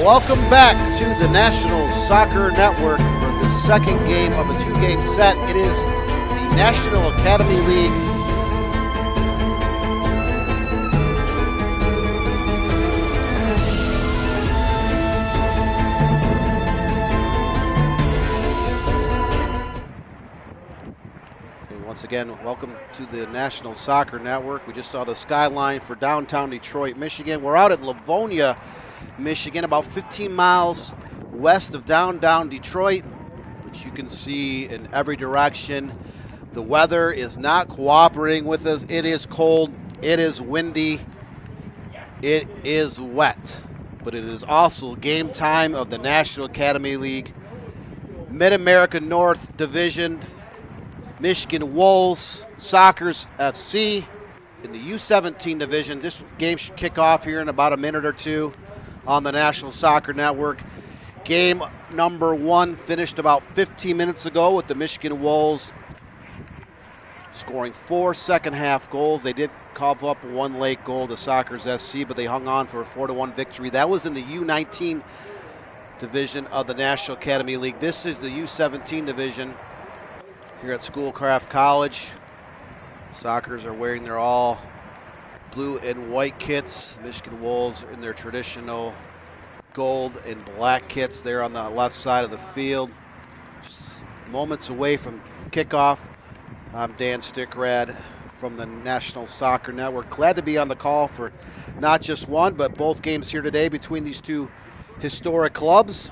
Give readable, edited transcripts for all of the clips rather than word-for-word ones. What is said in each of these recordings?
Welcome back to the National Soccer Network for the second game of a two-game set. It is the National Academy League. Once again, welcome to the National Soccer Network. We just saw the skyline for downtown Detroit, Michigan. We're out at Livonia, Michigan, about 15 miles west of downtown Detroit, which you can see in every direction. The weather is not cooperating with us. It is cold, it is windy, it is wet, but it is also game time of the National Academy League. Mid-America North Division, Michigan Wolves, Sockers FC in the U17 division. This game should kick off here in about a minute or two on the National Soccer Network. Game number one finished about 15 minutes ago with the Michigan Wolves scoring 4 second-half goals. They did cough up one late goal, the Sockers SC, but they hung on for a 4-1 victory. That was in the U19 division of the National Academy League. This is the U17 division here at Schoolcraft College. Sockers are wearing their all blue and white kits. Michigan Wolves in their traditional gold and black kits there on the left side of the field. Just moments away from kickoff. I'm Dan Stickrad from the National Soccer Network. Glad to be on the call for not just one, but both games here today between these two historic clubs.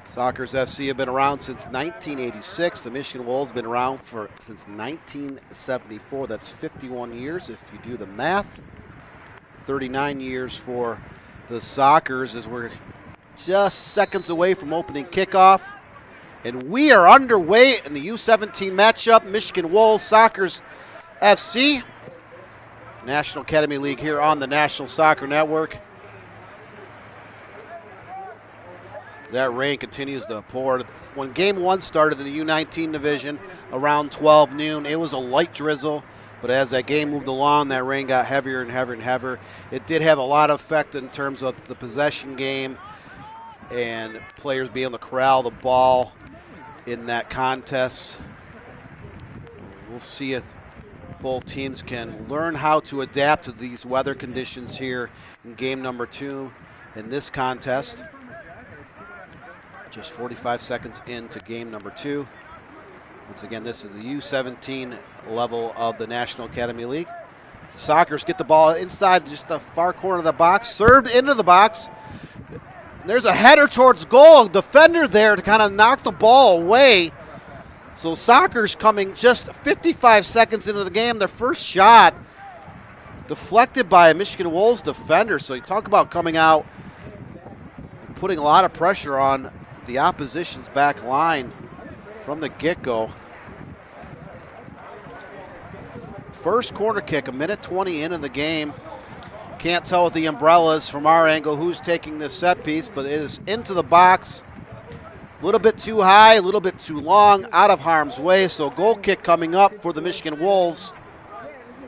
Sockers SC have been around since 1986. The Michigan Wolves have been around since 1974. That's 51 years if you do the math. 39 years for the Sockers as we're just seconds away from opening kickoff. And we are underway in the U17 matchup. Michigan Wolves, Sockers FC. National Academy League here on the National Soccer Network. That rain continues to pour. When game one started in the U19 division around 12 noon, it was a light drizzle, but as that game moved along, that rain got heavier and heavier and heavier. It did have a lot of effect in terms of the possession game and players being able to corral the ball in that contest. We'll see if both teams can learn how to adapt to these weather conditions here in game number two in this contest. Just 45 seconds into game number two. Once again, this is the U17 level of the National Academy League. The Sockers get the ball inside just the far corner of the box, served into the box. There's a header towards goal, defender there to kind of knock the ball away. So Sockers coming just 55 seconds into the game. Their first shot deflected by a Michigan Wolves defender. So you talk about coming out and putting a lot of pressure on the opposition's back line from the get-go. First corner kick, a minute 20 into the game. Can't tell with the umbrellas from our angle who's taking this set piece, but it is into the box. A little bit too high, a little bit too long, out of harm's way. So goal kick coming up for the Michigan Wolves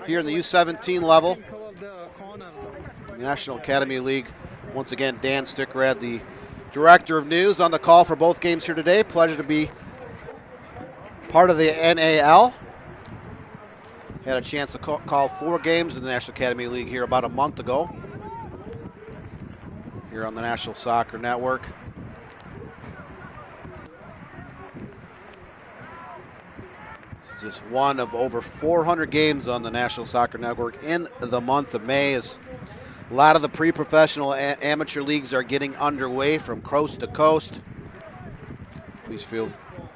here in the U17 level. The National Academy League. Once again, Dan Stickrad, the Director of News, on the call for both games here today. Pleasure to be part of the NAL. Had a chance to call 4 games in the National Academy League here about a month ago. Here on the National Soccer Network. This is just one of over 400 games on the National Soccer Network in the month of May. As a lot of the pre-professional amateur leagues are getting underway from coast to coast. Please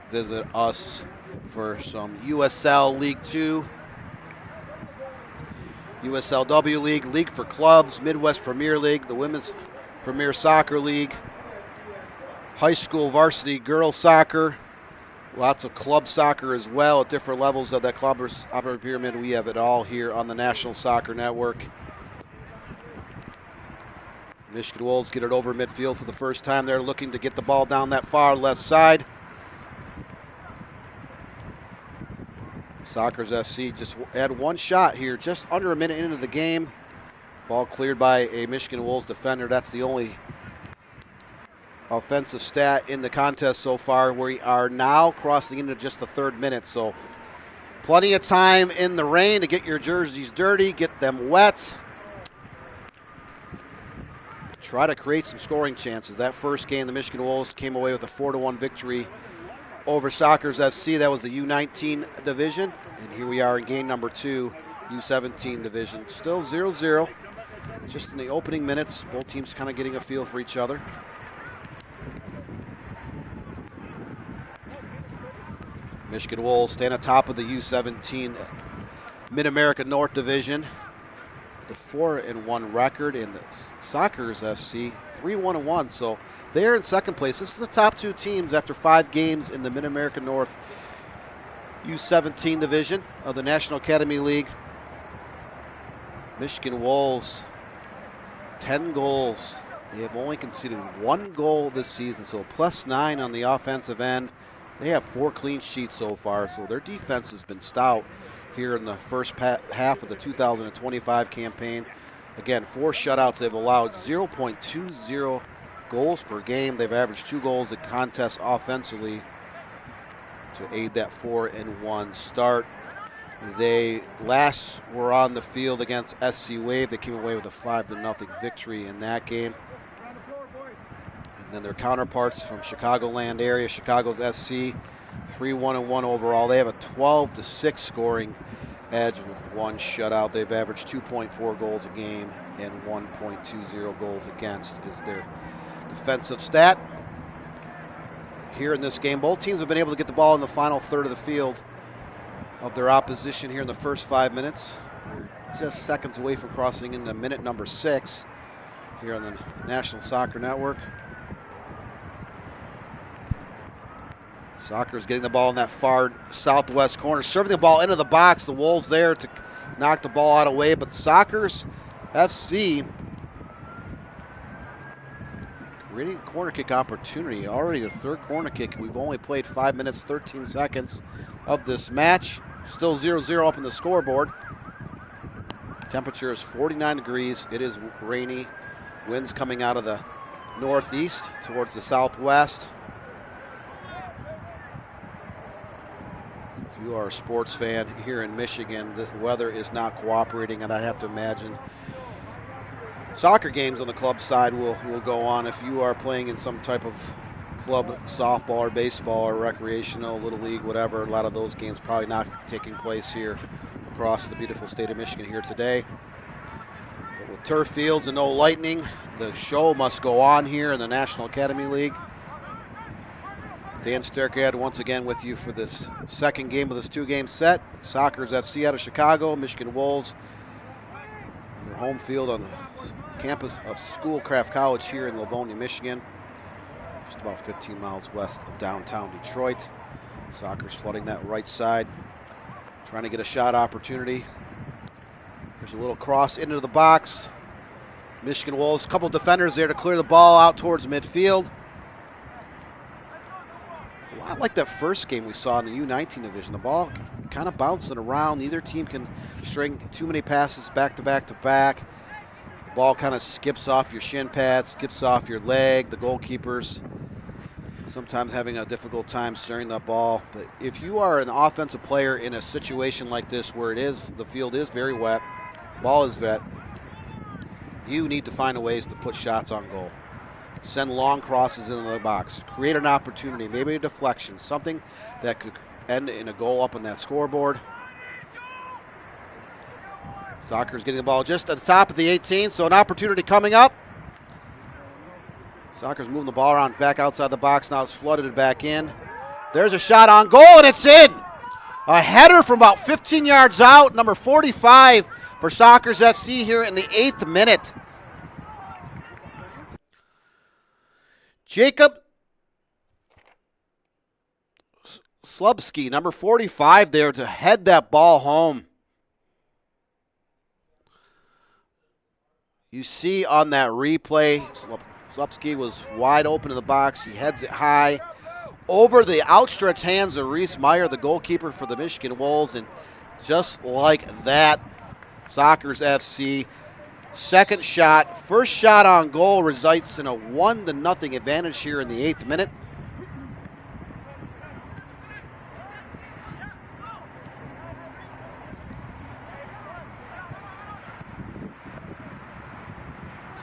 visit us for some USL League 2, USLW League, League for Clubs, Midwest Premier League, the Women's Premier Soccer League, high school varsity girls soccer, lots of club soccer as well at different levels of that club or pyramid. We have it all here on the National Soccer Network. Michigan Wolves get it over midfield for the first time. They're looking to get the ball down that far left side. Sockers SC just had one shot here, just under a minute into the game. Ball cleared by a Michigan Wolves defender. That's the only offensive stat in the contest so far. We are now crossing into just the 3rd minute, so plenty of time in the rain to get your jerseys dirty, get them wet. Try to create some scoring chances. That first game, the Michigan Wolves came away with a 4-1 victory over Sockers SC. That was the U19 division. And here we are in game number 2, U17 division. Still 0-0. Just in the opening minutes, both teams kind of getting a feel for each other. Michigan Wolves stand atop of the U17 Mid-America North Division. The 4-1 record in the Sockers SC, 3-1-1. So they're in second place. This is the top 2 teams after 5 games in the Mid-America North U17 division of the National Academy League. Michigan Wolves, 10 goals. They have only conceded 1 goal this season, so +9 on the offensive end. They have 4 clean sheets so far, so their defense has been stout here in the first half of the 2025 campaign. Again, 4 shutouts. They've allowed 0.20 goals per game. They've averaged 2 goals at contests offensively to aid that 4-1 start. They last were on the field against SC Wave. They came away with a 5-0 victory in that game. And then their counterparts from Chicagoland area, Chicago's SC, 3-1-1 overall. They have a 12-6 scoring edge with 1 shutout. They've averaged 2.4 goals a game and 1.20 goals against is their defensive stat. Here in this game, both teams have been able to get the ball in the final third of the field of their opposition here in the first 5 minutes. We're just seconds away from crossing into minute number 6 here on the National Soccer Network. Sockers getting the ball in that far southwest corner, serving the ball into the box. The Wolves there to knock the ball out of the way, but the Sockers FC creating a corner kick opportunity. Already the 3rd corner kick. We've only played 5 minutes, 13 seconds of this match. Still 0-0 up in the scoreboard. Temperature is 49 degrees. It is rainy. Winds coming out of the northeast towards the southwest. So if you are a sports fan here in Michigan, the weather is not cooperating, and I have to imagine soccer games on the club side will go on. If you are playing in some type of club softball or baseball or recreational, little league, whatever, a lot of those games probably not taking place here across the beautiful state of Michigan here today. But with turf fields and no lightning, the show must go on here in the National Academy League. Dan Sterkad once again with you for this 2nd game of this 2-game set. Sockers FC out of Chicago, Michigan Wolves on their home field on the campus of Schoolcraft College here in Livonia, Michigan. Just about 15 miles west of downtown Detroit. Sockers flooding that right side, trying to get a shot opportunity. There's a little cross into the box. Michigan Wolves, a couple defenders there to clear the ball out towards midfield. A lot like that first game we saw in the U19 division. The ball kind of bouncing around. Neither team can string too many passes back to back to back. The ball kind of skips off your shin pad, skips off your leg. The goalkeepers sometimes having a difficult time steering the ball. But if you are an offensive player in a situation like this where the field is very wet, ball is wet, you need to find ways to put shots on goal. Send long crosses into the box. Create an opportunity, maybe a deflection, something that could end in a goal up on that scoreboard. Sockers getting the ball just at the top of the 18, so an opportunity coming up. Sockers moving the ball around back outside the box. Now it's flooded back in. There's a shot on goal, and it's in. A header from about 15 yards out, number 45 for Sockers FC here in the 8th minute. Jacob Slubsky, number 45 there to head that ball home. You see on that replay, Slubsky was wide open in the box. He heads it high over the outstretched hands of Reese Meyer, the goalkeeper for the Michigan Wolves. And just like that, Sockers FC Second shot, first shot on goal results in a 1-0 advantage here in the 8th minute.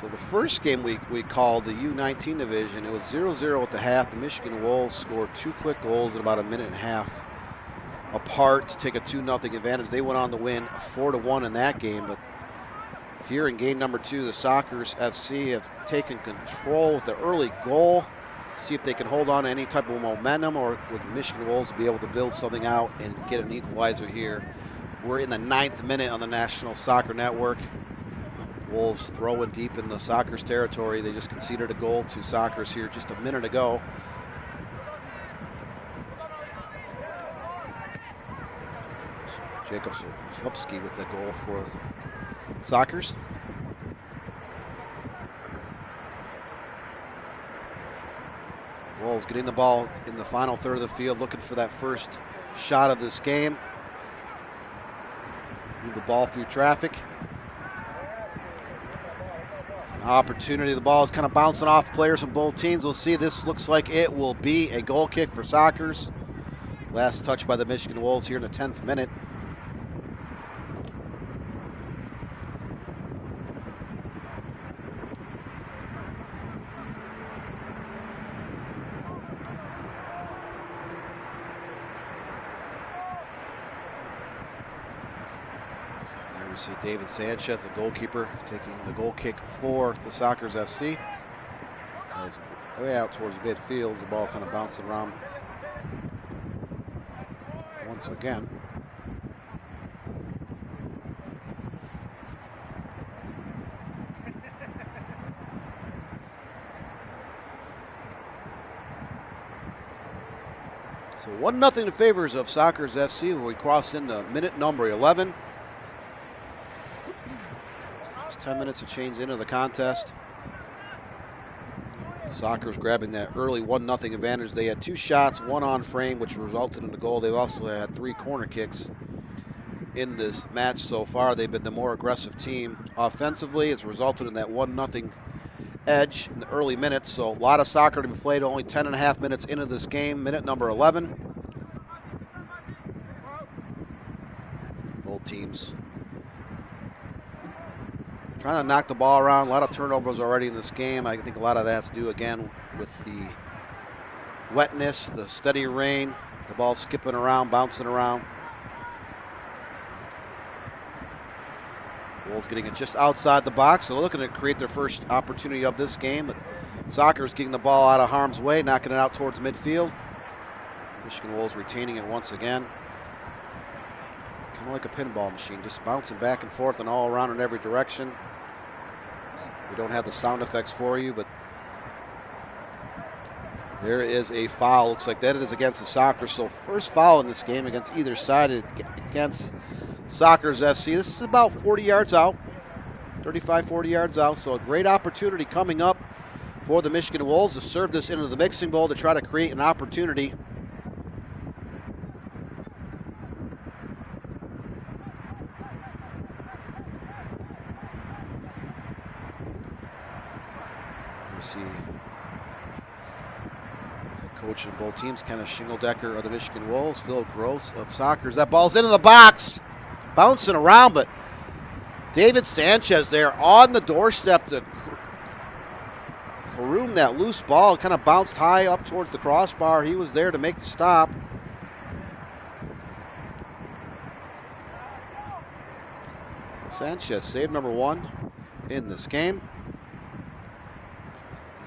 So the first game we called the U19 division, it was 0-0 at the half. The Michigan Wolves scored 2 quick goals in about a minute and a half apart to take a 2-0 advantage. They went on to win 4-1 in that game, but here in game number 2, the Sockers FC have taken control with the early goal. See if they can hold on to any type of momentum, or with the Michigan Wolves be able to build something out and get an equalizer here. We're in the 9th minute on the National Soccer Network. Wolves throwing deep in the Sockers territory. They just conceded a goal to Sockers here just a minute ago. Jacob Slupski with the goal for Sockers. Wolves getting the ball in the final third of the field, looking for that first shot of this game. Move the ball through traffic. Opportunity. The ball is kind of bouncing off players from both teams. We'll see. This looks like it will be a goal kick for Sockers. Last touch by the Michigan Wolves here in the 10th minute. There we see David Sanchez, the goalkeeper, taking the goal kick for the Sockers FC. That was way out towards midfield. The ball kind of bouncing around once again. So 1-0 in favors of Sockers FC when we cross into minute number 11. Just 10 minutes of change into the contest. Sockers grabbing that early 1-0 advantage. They had 2 shots, 1 on frame, which resulted in a goal. They've also had 3 corner kicks in this match so far. They've been the more aggressive team offensively. It's resulted in that 1-0 edge in the early minutes. So a lot of soccer to be played, only 10.5 minutes into this game, minute number 11. Both teams trying to knock the ball around. A lot of turnovers already in this game. I think a lot of that's due, again, with the wetness, the steady rain, the ball skipping around, bouncing around. Wolves getting it just outside the box. So they're looking to create their first opportunity of this game. But Sockers getting the ball out of harm's way, knocking it out towards midfield. Michigan Wolves retaining it once again. Kind of like a pinball machine, just bouncing back and forth and all around in every direction. We don't have the sound effects for you, but there is a foul. Looks like that it is against the Sockers. So first foul in this game against either side, against Sockers FC. This is about 40 yards out, 35, 40 yards out. So a great opportunity coming up for the Michigan Wolves to serve this into the mixing bowl to try to create an opportunity. We see head coach of both teams, Kenneth Shingeldecker of the Michigan Wolves, Phil Gross of Sockers. That ball's into the box, bouncing around, but David Sanchez there on the doorstep to caroom that loose ball. It kind of bounced high up towards the crossbar. He was there to make the stop. So Sanchez save number 1 in this game.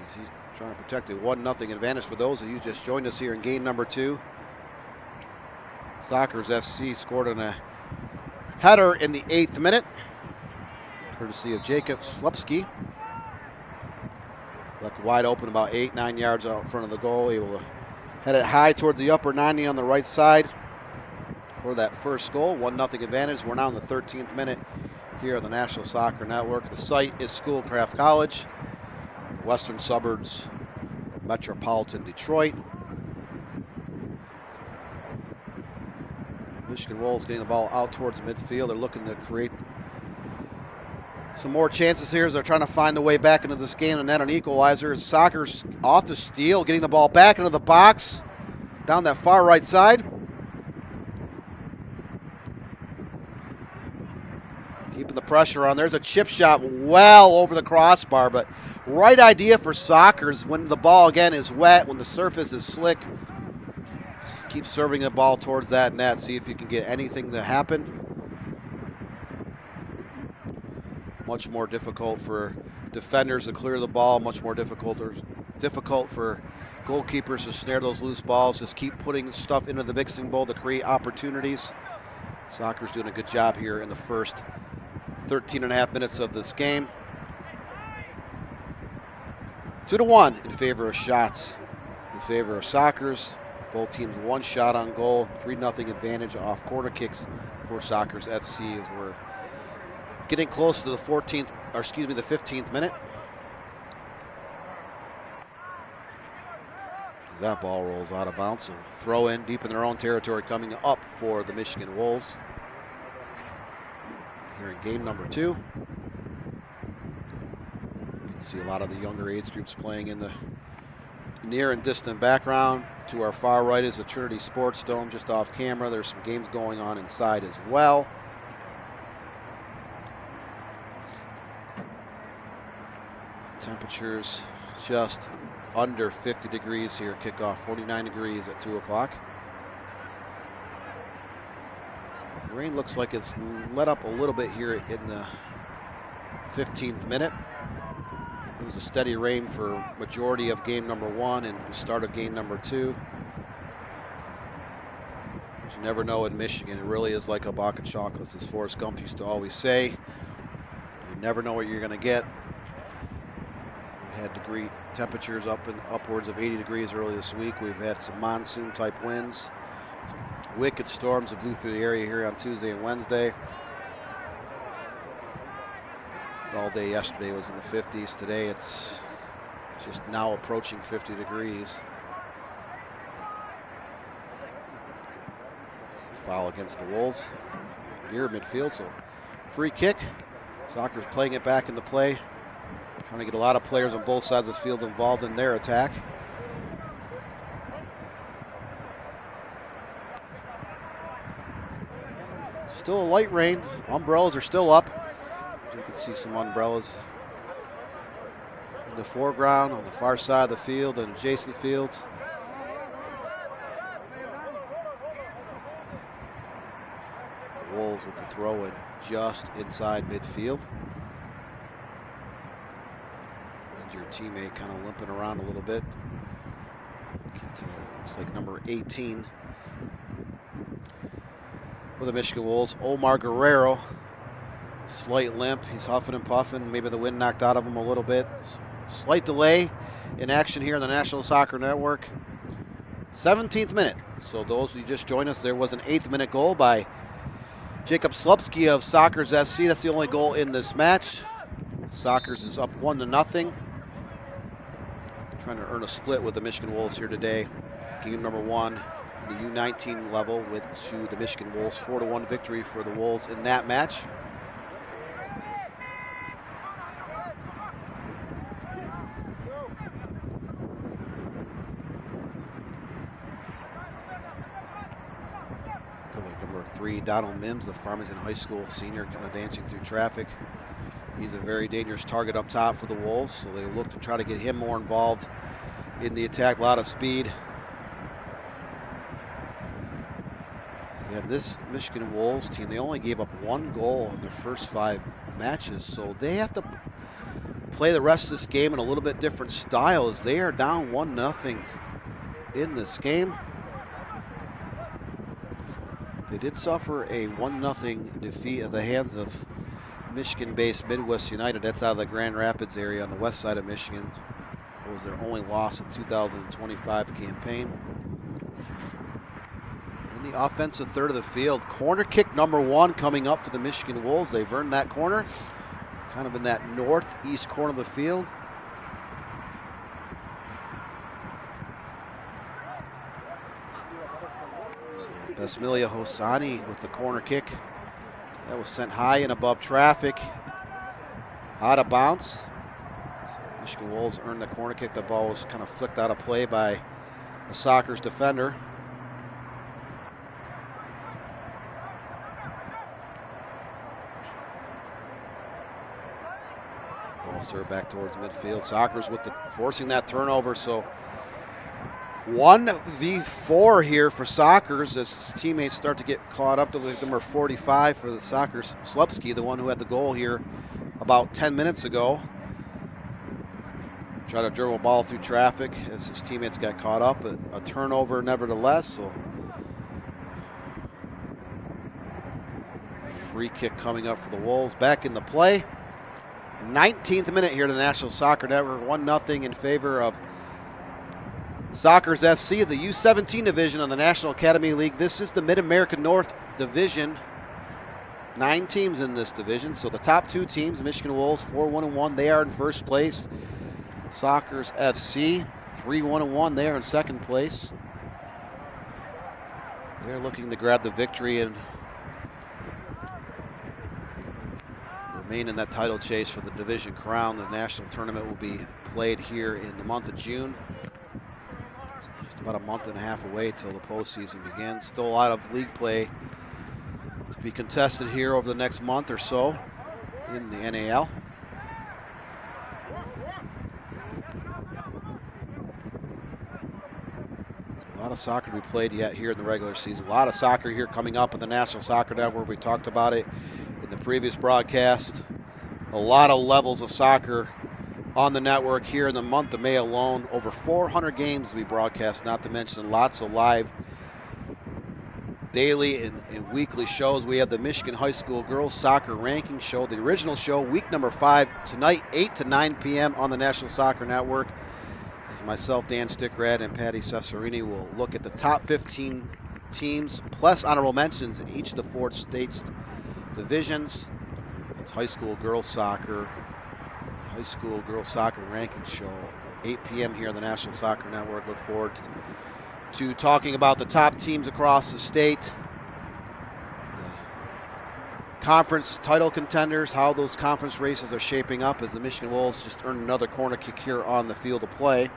He's trying to protect a 1-0 advantage for those of you just joined us here in game number 2. Sockers FC scored on a header in the 8th minute, courtesy of Jacob Slupski. Left wide open about 8-9 yards out in front of the goal. Able to head it high towards the upper 90 on the right side for that first goal. 1-0 advantage. We're now in the 13th minute here on the National Soccer Network. The site is Schoolcraft College, the western suburbs of metropolitan Detroit. Michigan Wolves getting the ball out towards midfield. They're looking to create Some more chances here as they're trying to find the way back into this game, and then an equalizer. Soccer's off the steal, getting the ball back into the box down that far right side. Keeping the pressure on. There's a chip shot well over the crossbar, but right idea for Soccer's when the ball again is wet, when the surface is slick. Just keep serving the ball towards that net. See if you can get anything to happen. Much more difficult for defenders to clear the ball. Much more difficult for goalkeepers to snare those loose balls. Just keep putting stuff into the mixing bowl to create opportunities. Soccer's doing a good job here in the first 13.5 minutes of this game. 2-1 in favor of shots, in favor of Soccer's. Both teams 1 shot on goal, 3-0 advantage off corner kicks for Soccer's FC as we're getting close to the 15th minute. That ball rolls out of bounds. So throw in deep in their own territory coming up for the Michigan Wolves. Here in game number 2. You can see a lot of the younger age groups playing in the near and distant background. To our far right is the Trinity Sports Dome just off camera. There's some games going on inside as well. Temperatures just under 50 degrees here. Kickoff 49 degrees at 2 o'clock. The rain looks like it's let up a little bit here in the 15th minute. It was a steady rain for majority of game number 1 and the start of game number 2. But you never know in Michigan. It really is like a box of chocolates, as Forrest Gump used to always say. You never know what you're going to get. We had degree temperatures up and upwards of 80 degrees early this week. We've had some monsoon type winds. Some wicked storms that blew through the area here on Tuesday and Wednesday. All day yesterday was in the 50s. Today it's just now approaching 50 degrees. Foul against the Wolves here midfield, so free kick. Soccer's playing it back into play. Trying to get a lot of players on both sides of the field involved in their attack. Still a light rain. Umbrellas are still up. You can see some umbrellas in the foreground, on the far side of the field and adjacent fields. The Wolves with the throw in just inside midfield. And your teammate kind of limping around a little bit. Can't tell, looks like number 18 for the Michigan Wolves, Omar Guerrero. Slight limp, he's huffing and puffing. Maybe the wind knocked out of him a little bit. So, slight delay in action here on the National Soccer Network. 17th minute. So those who just joined us, there was an 8th minute goal by Jacob Slupski of Soccer's SC. That's the only goal in this match. Soccer's is up 1-0. Trying to earn a split with the Michigan Wolves here today. Game number 1 in the U19 level went to the Michigan Wolves. 4-1 victory for the Wolves in that match. Number 3, Donald Mims, the Farmington High School senior, kind of dancing through traffic. He's a very dangerous target up top for the Wolves, so they look to try to get him more involved in the attack. A lot of speed. And this Michigan Wolves team, they only gave up 1 goal in their first 5 matches, so they have to play the rest of this game in a little bit different style as they are down 1-0 in this game. They did suffer a 1-0 defeat at the hands of Michigan-based Midwest United. That's out of the Grand Rapids area on the west side of Michigan. That was their only loss in the 2025 campaign. In the offensive third of the field, corner kick number 1 coming up for the Michigan Wolves. They've earned that corner, kind of in that northeast corner of the field. Besmilia Hosani with the corner kick. That was sent high and above traffic. Out of bounds. So Michigan Wolves earned the corner kick. The ball was kind of flicked out of play by the Sockers defender. Ball served back towards midfield. Sockers with forcing that turnover. So 1v4 here for Sockers as his teammates start to get caught up to number 45 for the Sockers. Slupski, the one who had the goal here about 10 minutes ago. Try to dribble a ball through traffic as his teammates got caught up. A turnover nevertheless. So free kick coming up for the Wolves. Back in the play. 19th minute here to the National Soccer Network. 1-0 in favor of Sockers FC, the U17 division of the National Academy League. This is the Mid-American North Division. 9 teams in this division. So the top 2 teams, Michigan Wolves, 4-1-1. They are in first place. Sockers FC, 3-1-1. They are in second place. They're looking to grab the victory and remain in that title chase for the division crown. The national tournament will be played here in the month of June. Just about a month and a half away till the postseason begins. Still a lot of league play to be contested here over the next month or so in the NAL. A lot of soccer to be played yet here in the regular season. A lot of soccer here coming up in the National Soccer Network. We talked about it in the previous broadcast. A lot of levels of soccer on the network here in the month of May alone. Over 400 games to be broadcast, not to mention lots of live daily and weekly shows. We have the Michigan High School Girls Soccer Ranking Show, the original show, week number 5, tonight, 8 to 9 p.m. on the National Soccer Network. As myself, Dan Stickrad, and Patty Cesarini will look at the top 15 teams, plus honorable mentions in each of the 4 states' divisions. That's high school girls soccer, high school girls soccer ranking show, 8 p.m. here on the National Soccer Network. Look forward to talking about the top teams across the state, the conference title contenders, how those conference races are shaping up as the Michigan Wolves just earned another corner kick here on the field of play.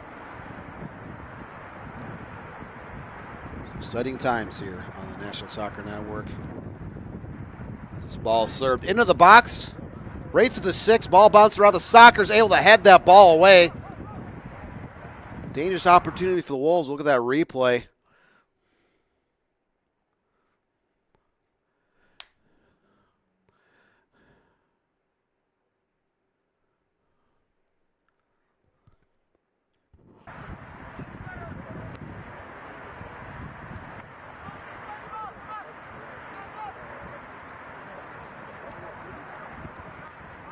So exciting times here on the National Soccer Network. This ball served into the box, right to the 6. Ball bounced around. The Sockers able to head that ball away. Dangerous opportunity for the Wolves. Look at that replay.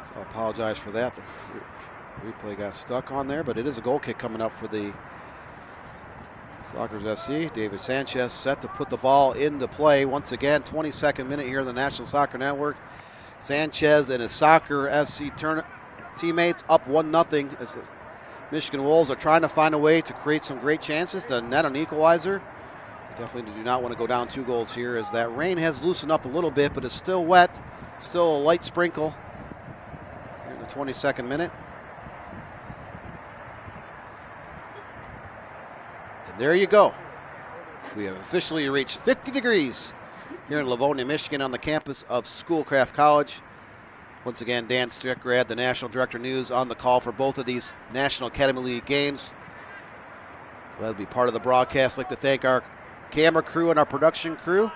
So I apologize for that. The replay got stuck on there, but it is a goal kick coming up for the Sockers SC. David Sanchez set to put the ball into play. Once again, 22nd minute here in the National Soccer Network. Sanchez and his Soccer FC teammates up 1-0 as the Michigan Wolves are trying to find a way to create some great chances to net an equalizer. They definitely do not want to go down 2 goals here as that rain has loosened up a little bit, but it's still wet. Still a light sprinkle here in the 22nd minute. And there you go. We have officially reached 50 degrees here in Livonia, Michigan on the campus of Schoolcraft College. Once again, Dan Stickrad, the National Director of News, on the call for both of these National Academy League games. Glad to be part of the broadcast. I'd like to thank our camera crew and our production crew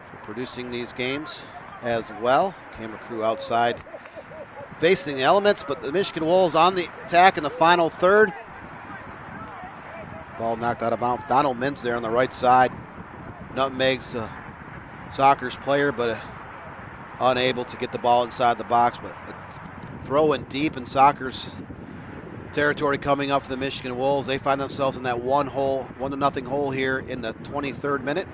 for producing these games as well. Camera crew outside facing the elements, but the Michigan Wolves on the attack in the final third. Ball knocked out of bounds. Donald Mintz there on the right side. Nutmegs the Sockers player, but unable to get the ball inside the box. But throw in deep in Sockers territory coming up for the Michigan Wolves. They find themselves in that 1-0 hole here in the 23rd minute.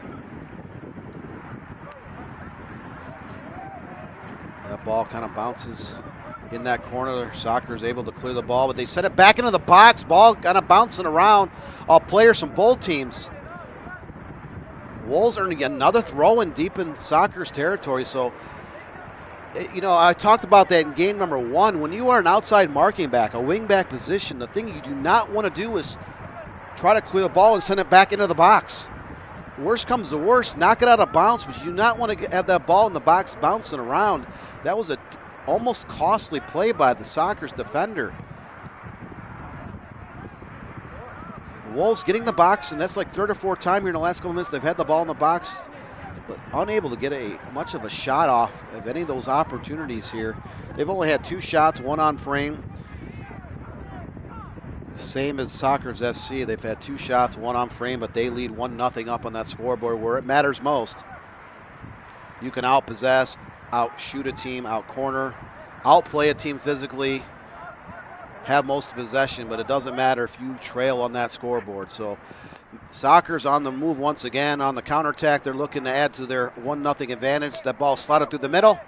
That ball kind of bounces in that corner. Sockers able to clear the ball, but they set it back into the box. Ball kind of bouncing around. All players from both teams. Wolves earning another throw in deep in Sockers territory. So you know, I talked about that in game number 1. When you are an outside marking back, a wing back position, the thing you do not want to do is try to clear the ball and send it back into the box. Worst comes to worst, knock it out of bounds, but you do not want to have that ball in the box bouncing around. That was a almost costly play by the Sockers defender. So the Wolves getting the box, and that's like third or fourth time here in the last couple minutes they've had the ball in the box, but unable to get much of a shot off of any of those opportunities here. They've only had 2 shots, 1 on frame. Same as Sockers FC. They've had 2 shots, 1 on frame, but they lead 1-0 up on that scoreboard where it matters most. You can outpossess, outshoot a team, outcorner, outplay a team physically, have most of the possession, but it doesn't matter if you trail on that scoreboard. So Sockers on the move once again on the counterattack. They're looking to add to their 1-0 advantage. That ball slotted through the middle.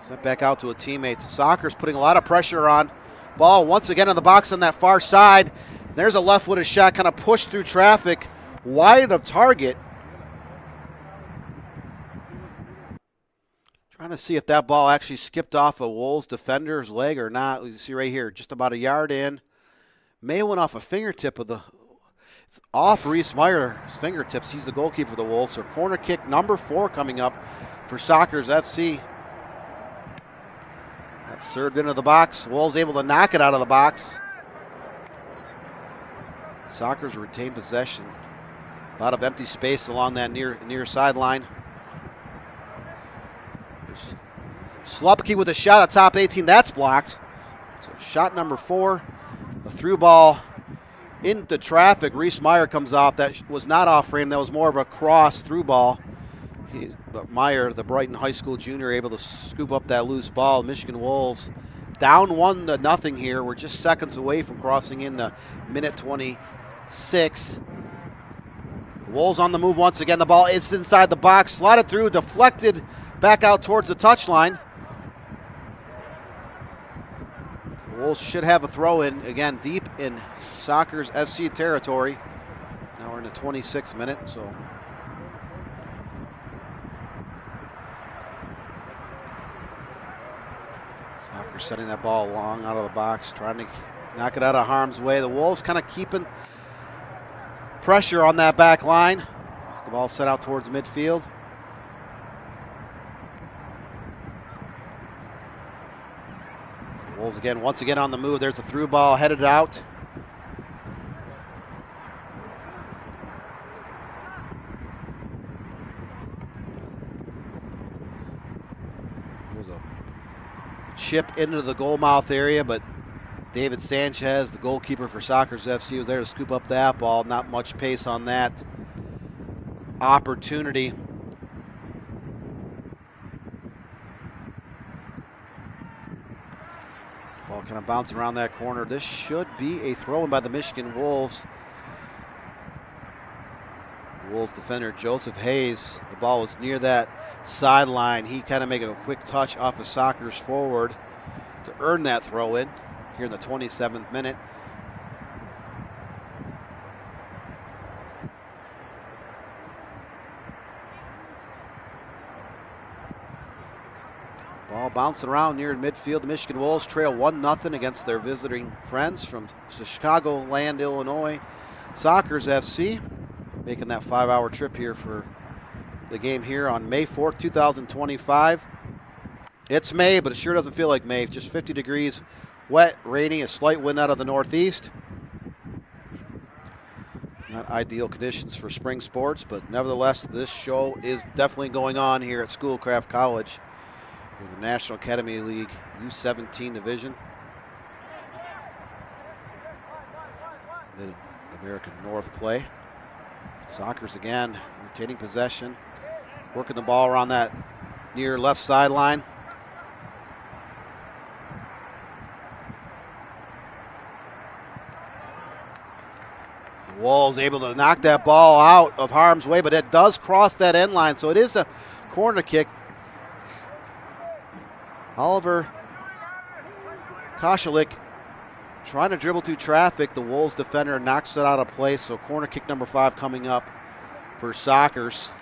Sent back out to a teammate. So Sockers putting a lot of pressure on. Ball once again in the box on that far side. There's a left-footed shot, kind of pushed through traffic, wide of target. Trying to see if that ball actually skipped off a Wolves defender's leg or not. You see right here, just about a yard in. May have went off a fingertip of the, it's off Reese Meyer's fingertips. He's the goalkeeper of the Wolves. So corner kick number 4 coming up for Sockers FC. That's served into the box. Wolves able to knock it out of the box. Sockers retain possession. A lot of empty space along that near sideline. Slupke with a shot at top 18. That's blocked. So shot number 4. A through ball into traffic. Reese Meyer comes off. That was not off frame. That was more of a cross through ball. But Meyer, the Brighton High School junior, able to scoop up that loose ball. Michigan Wolves down 1-0 here. We're just seconds away from crossing in the minute 26. The Wolves on the move once again. The ball is inside the box, slotted through, deflected back out towards the touchline. The Wolves should have a throw in again deep in Sockers FC territory. Now we're in the 26th minute, so Sockers setting that ball long out of the box, trying to knock it out of harm's way. The Wolves kind of keeping pressure on that back line. The ball set out towards midfield. So the Wolves again, once again on the move. There's a through ball headed out. Here's a chip into the goal mouth area, but David Sanchez, the goalkeeper for Sockers FC, was there to scoop up that ball. Not much pace on that opportunity. Ball kind of bouncing around that corner. This should be a throw-in by the Michigan Wolves. Wolves defender Joseph Hayes. The ball was near that sideline. He kind of making a quick touch off of Sockers forward to earn that throw-in here in the 27th minute. Ball bouncing around near midfield. The Michigan Wolves trail 1-0 against their visiting friends from Chicagoland, Illinois. Sockers FC making that 5-hour trip here for the game here on May 4th, 2025. It's May, but it sure doesn't feel like May. It's just 50 degrees, wet, rainy, a slight wind out of the northeast. Not ideal conditions for spring sports, but nevertheless, this show is definitely going on here at Schoolcraft College in the National Academy League U17 division. Mid-American North play. Sockers again retaining possession, working the ball around that near left sideline. The Wolves able to knock that ball out of harm's way, but it does cross that end line, so it is a corner kick. Oliver Koshalik trying to dribble through traffic. The Wolves defender knocks it out of place, so corner kick number 5 coming up for Sockers.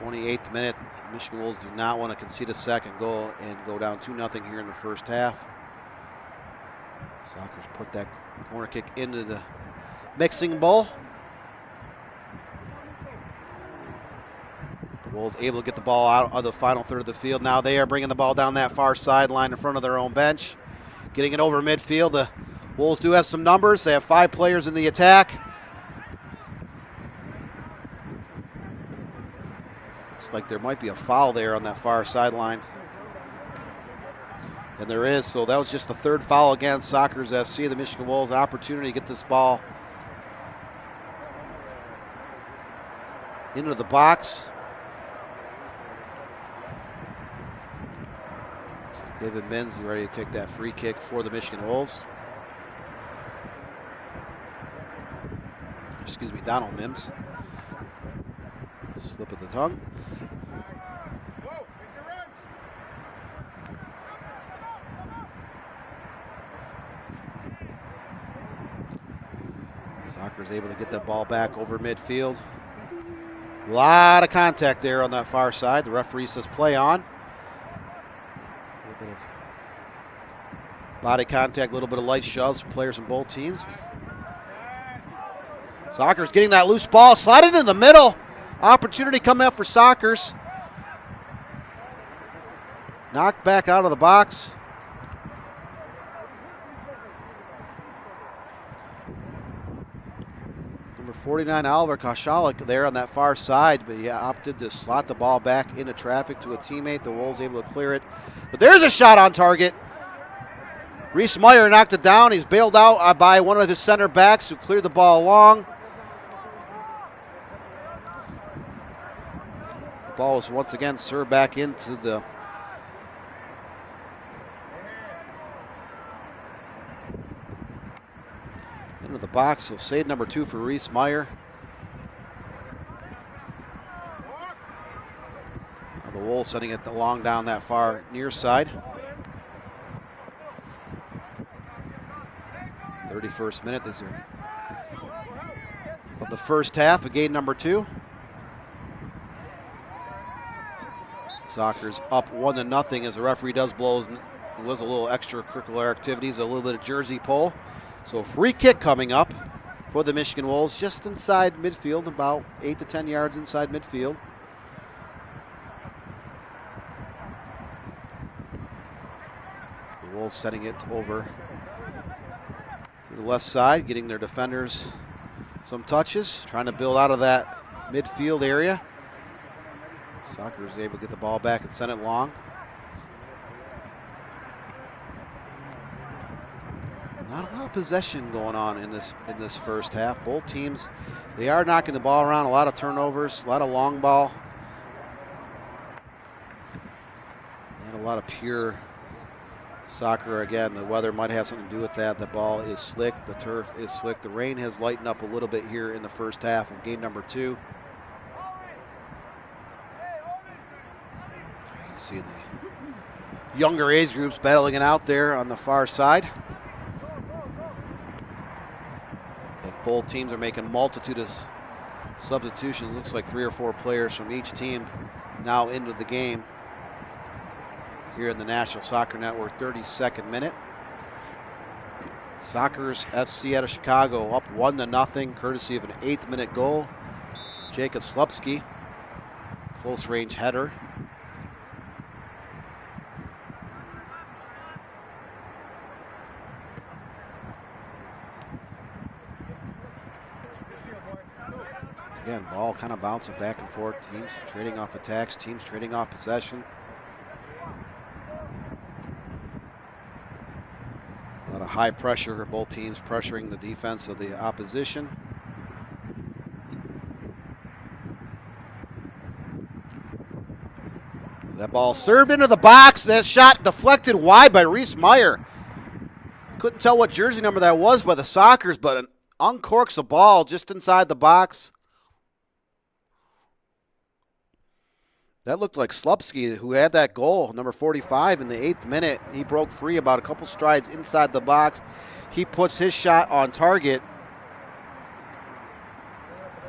28th minute. Michigan Wolves do not want to concede a second goal and go down 2-0 here in the first half. Sockers put that corner kick into the mixing bowl. The Wolves able to get the ball out of the final third of the field. Now they are bringing the ball down that far sideline in front of their own bench. Getting it over midfield. The Wolves do have some numbers. They have 5 players in the attack. Looks like there might be a foul there on that far sideline. And there is, so that was just the 3rd foul against Sockers FC. The Michigan Wolves opportunity to get this ball into the box. So David Minns ready to take that free kick for the Michigan Wolves. Excuse me, Donald Mims. Slip of the tongue. Sockers able to get that ball back over midfield. A lot of contact there on that far side. The referee says play on. A little bit of body contact, a little bit of light shoves from players from both teams. Sockers getting that loose ball, sliding in the middle. Opportunity coming up for Sockers. Knocked back out of the box. Number 49, Oliver Koshalik there on that far side, but he opted to slot the ball back into traffic to a teammate. The Wolves able to clear it. But there's a shot on target. Reese Meyer knocked it down. He's bailed out by one of his center backs who cleared the ball long. Ball was once again served back into the box. So save number 2 for Reese Meyer. Now the Wolves sending it along down that far near side. 31st minute of the first half of game number 2. Sockers up 1-0 as the referee does blow. It was a little extracurricular activities, a little bit of jersey pull. So free kick coming up for the Michigan Wolves, just inside midfield, about 8 to 10 yards inside midfield. The Wolves setting it over to the left side, getting their defenders some touches, trying to build out of that midfield area. Sockers is able to get the ball back and send it long. Not a lot of possession going on in this first half. Both teams, they are knocking the ball around. A lot of turnovers, a lot of long ball. And a lot of pure soccer. Again, the weather might have something to do with that. The ball is slick. The turf is slick. The rain has lightened up a little bit here in the first half of game number 2. You see the younger age groups battling it out there on the far side. Both teams are making a multitude of substitutions. Looks like 3 or 4 players from each team now into the game here in the National Soccer Network. 32nd minute. Sockers FC out of Chicago up 1-0, courtesy of an 8th minute goal. Jacob Slupski, close range header. Again, ball kind of bouncing back and forth. Teams trading off attacks, teams trading off possession. A lot of high pressure, both teams pressuring the defense of the opposition. So that ball served into the box. That shot deflected wide by Reese Meyer. Couldn't tell what jersey number that was by the Sockers, but it uncorks a ball just inside the box. That looked like Slupski, who had that goal, number 45, in the 8th minute. He broke free about a couple strides inside the box. He puts his shot on target.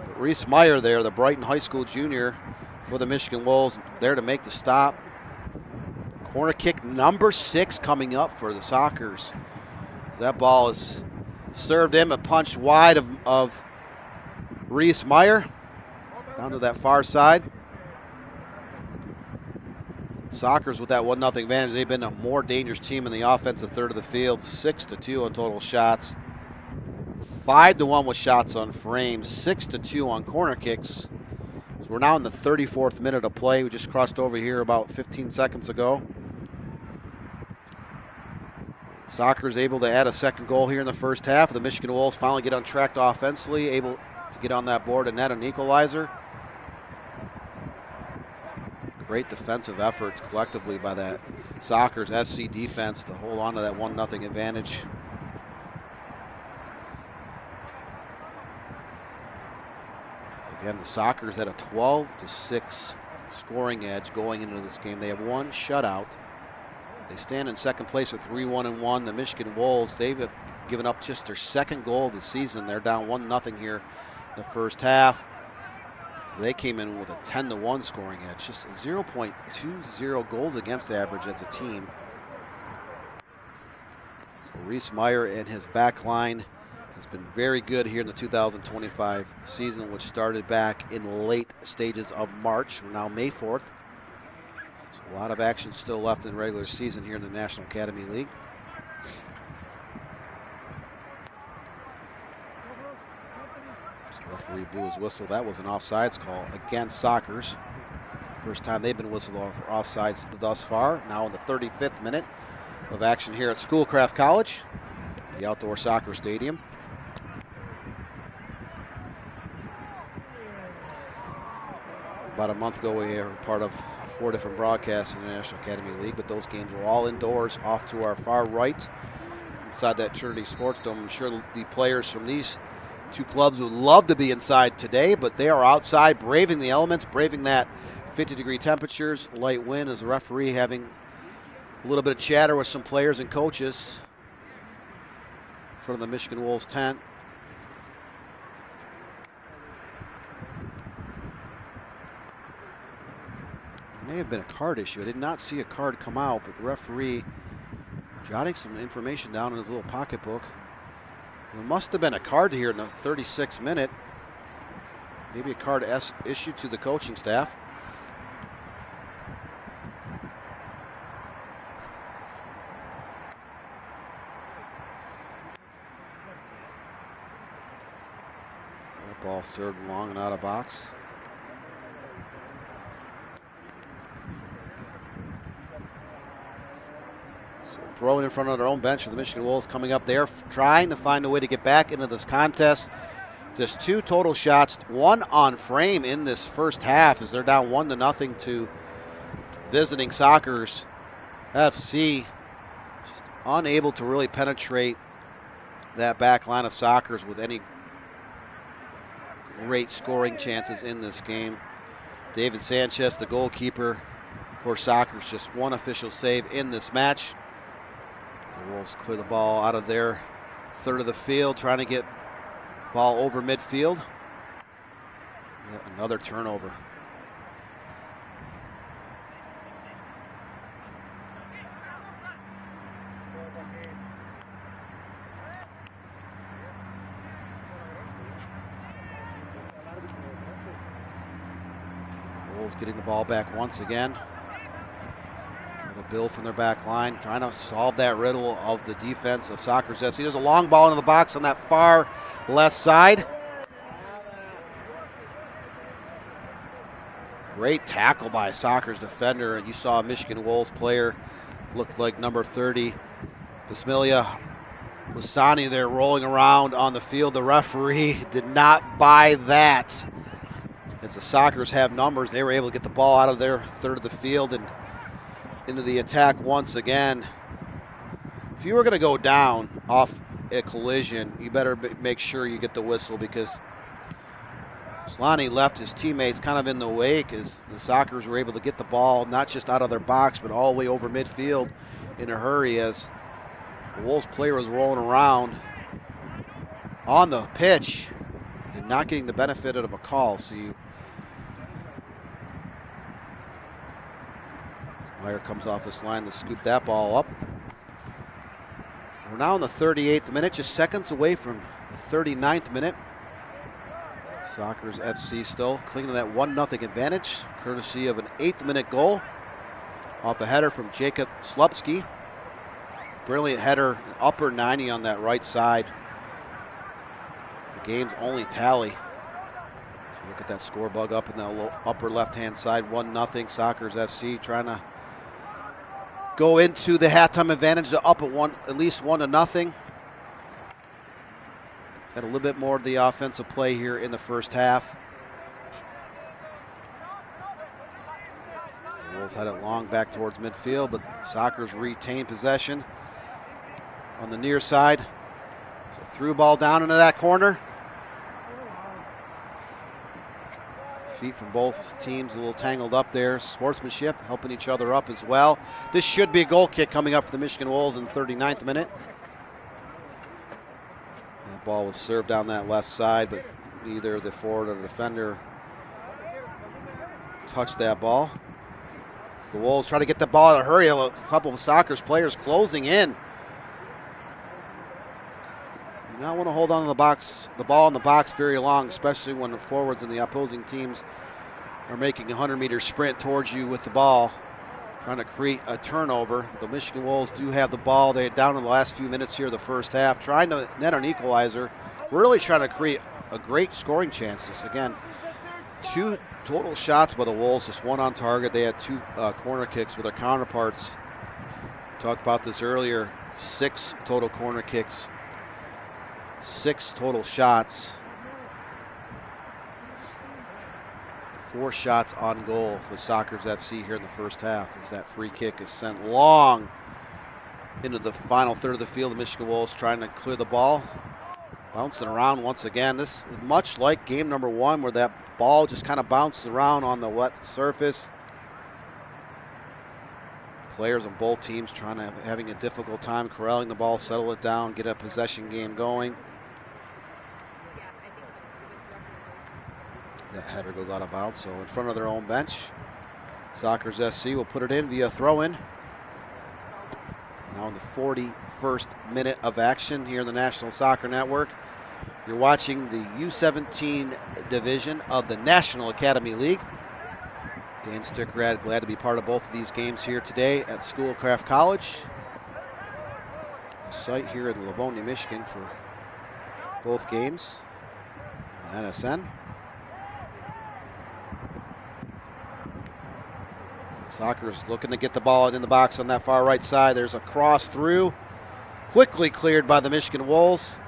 But Reese Meyer there, the Brighton High School junior, for the Michigan Wolves, there to make the stop. Corner kick number 6 coming up for the Sockers. That ball is served in, but punched wide of Reese Meyer down to that far side. Sockers with that 1-0 advantage. They've been a more dangerous team in the offensive third of the field. 6-2 on total shots. 5-1 with shots on frame. 6-2 on corner kicks. So we're now in the 34th minute of play. We just crossed over here about 15 seconds ago. Sockers able to add a second goal here in the first half. The Michigan Wolves finally get untracked offensively, able to get on that board and net an equalizer. Great defensive efforts collectively by that Sockers SC defense to hold on to that 1-0 advantage. Again, the Sockers had a 12-6 scoring edge going into this game. They have 1 shutout. They stand in second place at 3-1-1. The Michigan Wolves, they've given up just their second goal of the season. They're down 1-0 here in the first half. They came in with a 10-1 scoring edge, just 0.20 goals against average as a team. So Reese Meyer and his back line has been very good here in the 2025 season, which started back in the late stages of March. We're now May 4th. So a lot of action still left in the regular season here in the National Academy League. Referee blew his whistle. That was an offsides call against Sockers. First time they've been whistled off for offsides thus far. Now in the 35th minute of action here at Schoolcraft College, the outdoor soccer stadium. About a month ago, we were part of 4 different broadcasts in the National Academy League, but those games were all indoors off to our far right inside that Trinity Sports Dome. I'm sure the players from these 2 clubs would love to be inside today, but they are outside braving the elements, braving that 50-degree temperatures, light wind, as the referee having a little bit of chatter with some players and coaches in front of the Michigan Wolves tent. It may have been a card issue. I did not see a card come out, but the referee jotting some information down in his little pocketbook. There must have been a card here in the 36th minute. Maybe a card issued to the coaching staff. That ball served long and out of box. Throw it in front of their own bench for the Michigan Wolves coming up there, trying to find a way to get back into this contest. Just 2 total shots, 1 on frame in this first half as they're down 1-0 to visiting Sockers FC. Just unable to really penetrate that back line of Sockers with any great scoring chances in this game. David Sanchez, the goalkeeper for Sockers, just 1 official save in this match. The Wolves clear the ball out of their third of the field, trying to get ball over midfield. Yet another turnover. The Wolves getting the ball back once again. Build from their back line, trying to solve that riddle of the defense of Sockers FC. There's a long ball into the box on that far left side. Great tackle by a Sockers defender, and you saw a Michigan Wolves player, looked like number 30, Bismillah Wasani there rolling around on the field. The referee did not buy that. As the Sockers have numbers, they were able to get the ball out of their third of the field and into the attack once again. If you were going to go down off a collision, you better make sure you get the whistle, because Slani left his teammates kind of in the wake as the Sockers were able to get the ball not just out of their box but all the way over midfield in a hurry as the Wolves player was rolling around on the pitch and not getting the benefit of a call. So you Meyer comes off this line to scoop that ball up. We're now in the 38th minute, just seconds away from the 39th minute. Sockers FC still clinging to that 1-0 advantage, courtesy of an 8th-minute goal off a header from Jacob Slupski. Brilliant header, upper 90 on that right side. The game's only tally. So look at that score bug up in the upper left-hand side, 1-0. Sockers FC trying to go into the halftime advantage, up at least 1-0. Had a little bit more of the offensive play here in the first half. The Wolves had it long back towards midfield, but the Sockers retained possession on the near side. So through ball down into that corner. Feet from both teams a little tangled up there. Sportsmanship helping each other up as well. This should be a goal kick coming up for the Michigan Wolves in the 39th minute. That ball was served down that left side, but neither the forward or the defender touched that ball. So the Wolves try to get the ball in a hurry. A couple of Sockers players closing in. You not want to hold on to the ball in the box very long, especially when the forwards and the opposing teams are making a 100-meter sprint towards you with the ball, trying to create a turnover. The Michigan Wolves do have the ball. They're down in the last few minutes here of the first half, trying to net an equalizer, really trying to create a great scoring chances. Again, 2 total shots by the Wolves, just 1 on target. They had 2 corner kicks with their counterparts. We talked about this earlier, 6 total corner kicks, 6 total shots, 4 shots on goal for Sockers FC here in the first half, as that free kick is sent long into the final third of the field. The Michigan Wolves trying to clear the ball, bouncing around once again. This is much like game number 1, where that ball just kind of bounced around on the wet surface. Players on both teams having a difficult time corralling the ball, settle it down, get a possession game going. That header goes out of bounds, so in front of their own bench, Sockers SC will put it in via throw-in. Now in the 41st minute of action here in the National Soccer Network. You're watching the U17 division of the National Academy League. Dan Stickrad glad to be part of both of these games here today at Schoolcraft College, a site here in Livonia, Michigan, for both games on NSN. Sockers looking to get the ball in the box on that far right side. There's a cross through, quickly cleared by the Michigan Wolves.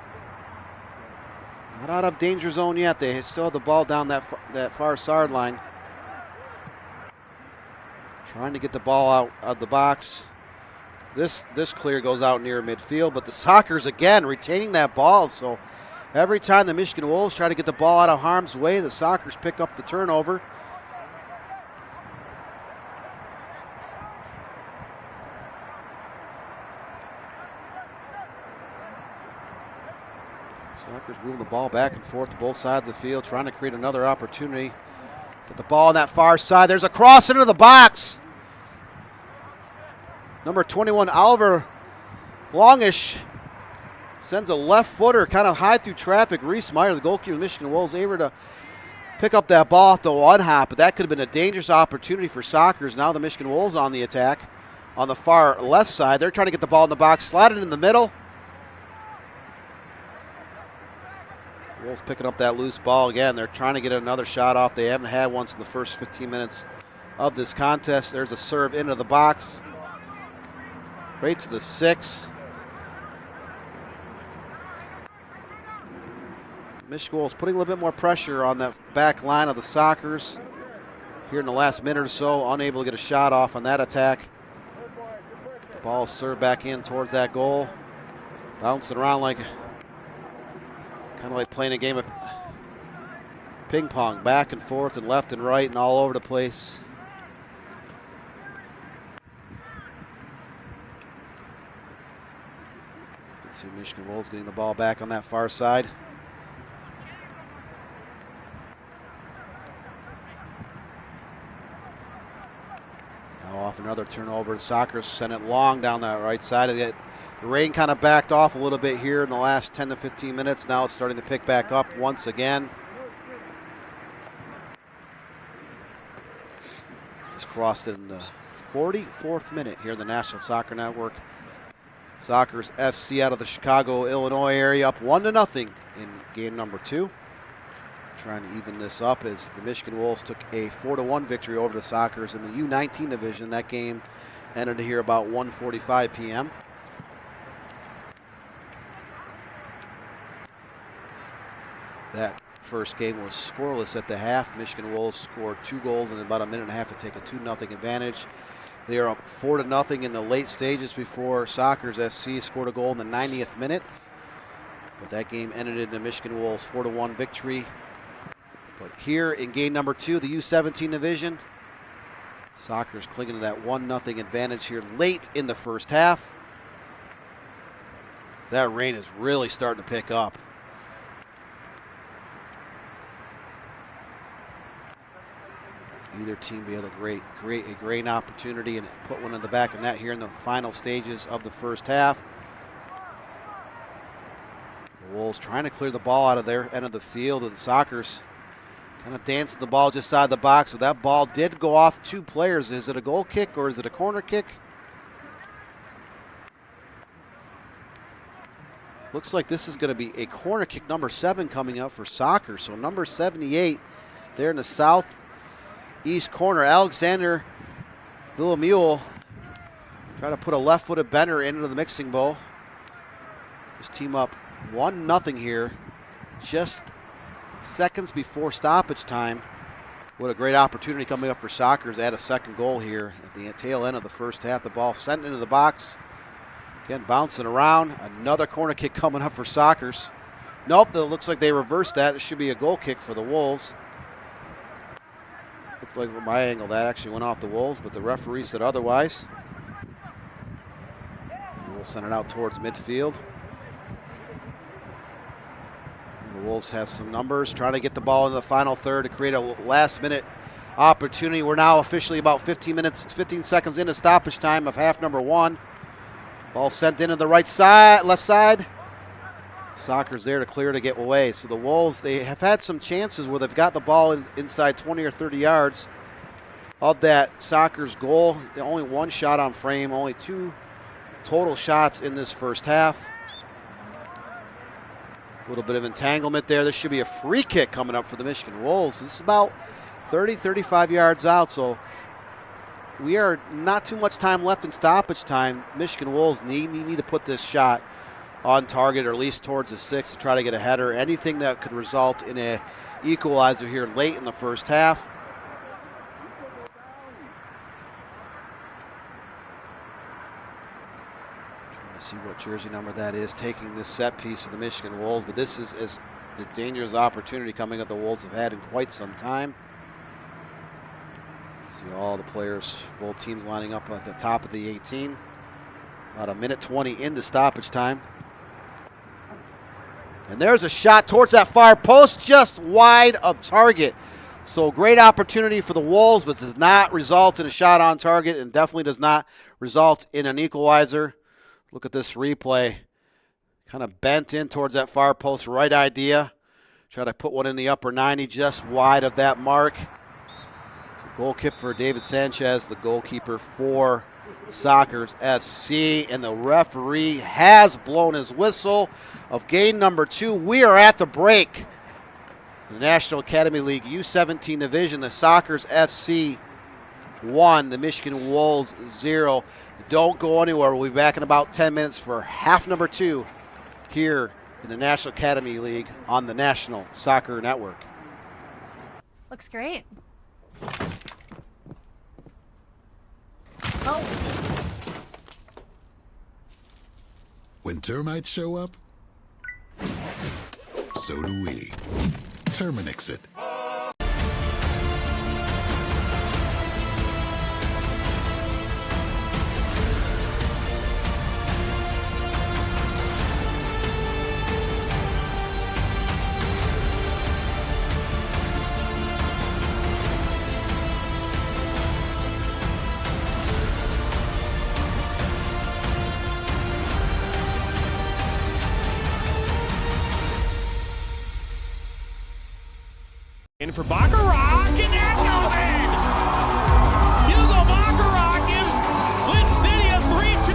Not out of danger zone yet. They still have the ball down that far sideline. Trying to get the ball out of the box. This clear goes out near midfield, but the Sockers again retaining that ball. So every time the Michigan Wolves try to get the ball out of harm's way, the Sockers pick up the turnover. Sockers moving the ball back and forth to both sides of the field, trying to create another opportunity. Get the ball on that far side. There's a cross into the box. Number 21, Oliver Longish, sends a left footer kind of high through traffic. Reese Meyer, the goalkeeper of the Michigan Wolves, able to pick up that ball off the one hop, but that could have been a dangerous opportunity for Sockers. Now the Michigan Wolves on the attack on the far left side. They're trying to get the ball in the box, slide it in the middle. Wolves picking up that loose ball again. They're trying to get another shot off. They haven't had one in the first 15 minutes of this contest. There's a serve into the box, right to the 6. Michigan Wolves putting a little bit more pressure on that back line of the Sockers here in the last minute or so. Unable to get a shot off on that attack. The ball is served back in towards that goal. Bouncing around kind of like playing a game of ping pong, back and forth and left and right and all over the place. You can see Michigan Wolves getting the ball back on that far side. Now off another turnover. The Sockers sent it long down that right side of it. The rain kind of backed off a little bit here in the last 10 to 15 minutes. Now it's starting to pick back up once again. Just crossed it in the 44th minute here in the National Soccer Network. Sockers FC out of the Chicago, Illinois area up 1-0 in game number 2. Trying to even this up as the Michigan Wolves took a 4-1 victory over the Sockers in the U19 division. That game ended here about 1:45 p.m. That first game was scoreless at the half. Michigan Wolves scored 2 goals in about a minute and a half to take a 2-0 advantage. They are up 4-0 in the late stages before Sockers SC scored a goal in the 90th minute. But that game ended in the Michigan Wolves 4-1 victory. But here in game number 2, the U17 division, Sockers clinging to that 1-0 advantage here late in the first half. That rain is really starting to pick up. Either team be able to create a great opportunity and put one in the back of net here in the final stages of the first half. The Wolves trying to clear the ball out of their end of the field, and the Sockers kind of dancing the ball just side the box. So that ball did go off 2 players. Is it a goal kick or is it a corner kick? Looks like this is going to be a corner kick, number 7 coming up for Sockers. So number 78 there in the southeast corner, Alexander Villamule, trying to put a left-footed bender into the mixing bowl. His team up 1-0 here, just seconds before stoppage time. What a great opportunity coming up for Sockers to add a second goal here at the tail end of the first half. The ball sent into the box. Again, bouncing around. Another corner kick coming up for Sockers. Nope, it looks like they reversed that. It should be a goal kick for the Wolves. Looks like from my angle that actually went off the Wolves, but the referee said otherwise. So we'll send it out towards midfield. The Wolves have some numbers, trying to get the ball in the final third to create a last-minute opportunity. We're now officially about 15 seconds into stoppage time of half number 1. Ball sent into the right side, left side. Sockers there to clear to get away. So the Wolves, they have had some chances where they've got the ball inside 20 or 30 yards of that Sockers goal. Only 1 shot on frame, only 2 total shots in this first half. A little bit of entanglement there. This should be a free kick coming up for the Michigan Wolves. This is about 30, 35 yards out, so we are not too much time left in stoppage time. Michigan Wolves need to put this shot on target, or at least towards the 6 to try to get a header. Anything that could result in an equalizer here late in the first half. Trying to see what jersey number that is taking this set piece for the Michigan Wolves, but this is as dangerous opportunity coming up the Wolves have had in quite some time. See all the players, both teams lining up at the top of the 18. About a minute 20 into stoppage time. And there's a shot towards that far post, just wide of target. So great opportunity for the Wolves, but does not result in a shot on target and definitely does not result in an equalizer. Look at this replay. Kind of bent in towards that far post, right idea. Try to put one in the upper 90, just wide of that mark. So goal kick for David Sanchez, the goalkeeper for Sockers SC, and the referee has blown his whistle of game number 2. We are at the break. The National Academy League U17 division, the Sockers SC 1, the Michigan Wolves 0. Don't go anywhere. We'll be back in about 10 minutes for half number 2 here in the National Academy League on the National Soccer Network. Looks great. Oh. When termites show up, so do we. Terminix it. In for Baccarat, and that goes in! Hugo Baccarat gives Flint City a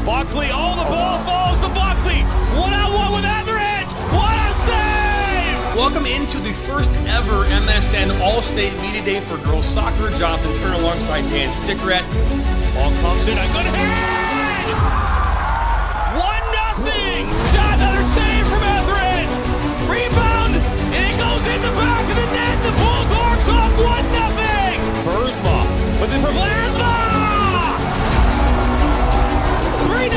3-2. Buckley, the ball falls to Buckley. One-on-one with Etheridge. What a save! Welcome into the first ever MSN All-State Media Day for girls soccer. Jonathan Turner alongside Dan Stickerett. Ball comes in, a good hit! 1-0! Shot, another save from Etheridge. Rebound, and it goes in the back of the net. The Bulldogs up 1-0. Burzma, but then for Vlasma. 3-0.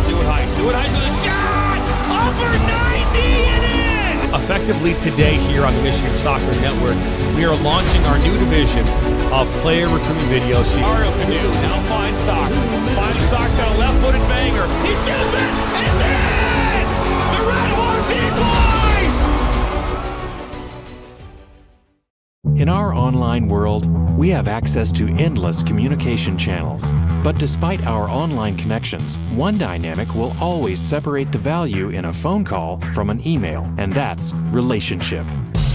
Stewart Heiss with a shot. Upper 90 and in. Effectively today here on the Michigan Soccer Network, we are launching our new division of player recruiting videos. Mario Canoe now finds Stock. Finally, Stock's got a left-footed banger. He shoots it. It's in. The Redhawks equalize. In our online world, we have access to endless communication channels. But despite our online connections, one dynamic will always separate the value in a phone call from an email, and that's relationship.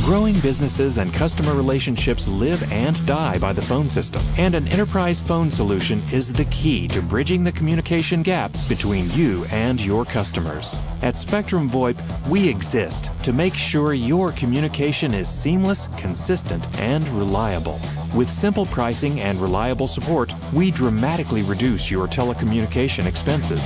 Growing businesses and customer relationships live and die by the phone system, and an enterprise phone solution is the key to bridging the communication gap between you and your customers. At Spectrum VoIP, we exist to make sure your communication is seamless, consistent, and reliable. With simple pricing and reliable support, we dramatically reduce your telecommunication expenses.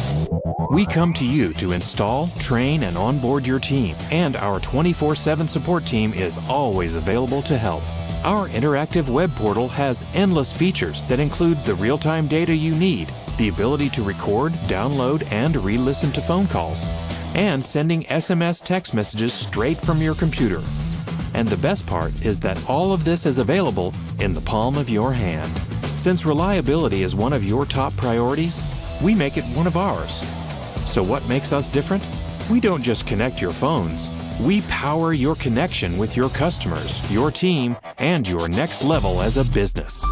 We come to you to install, train, and onboard your team, and our 24/7 support team is always available to help. Our interactive web portal has endless features that include the real-time data you need, the ability to record, download, and re-listen to phone calls, and sending SMS text messages straight from your computer. And the best part is that all of this is available in the palm of your hand. Since reliability is one of your top priorities, we make it one of ours. So what makes us different? We don't just connect your phones. We power your connection with your customers, your team, and your next level as a business.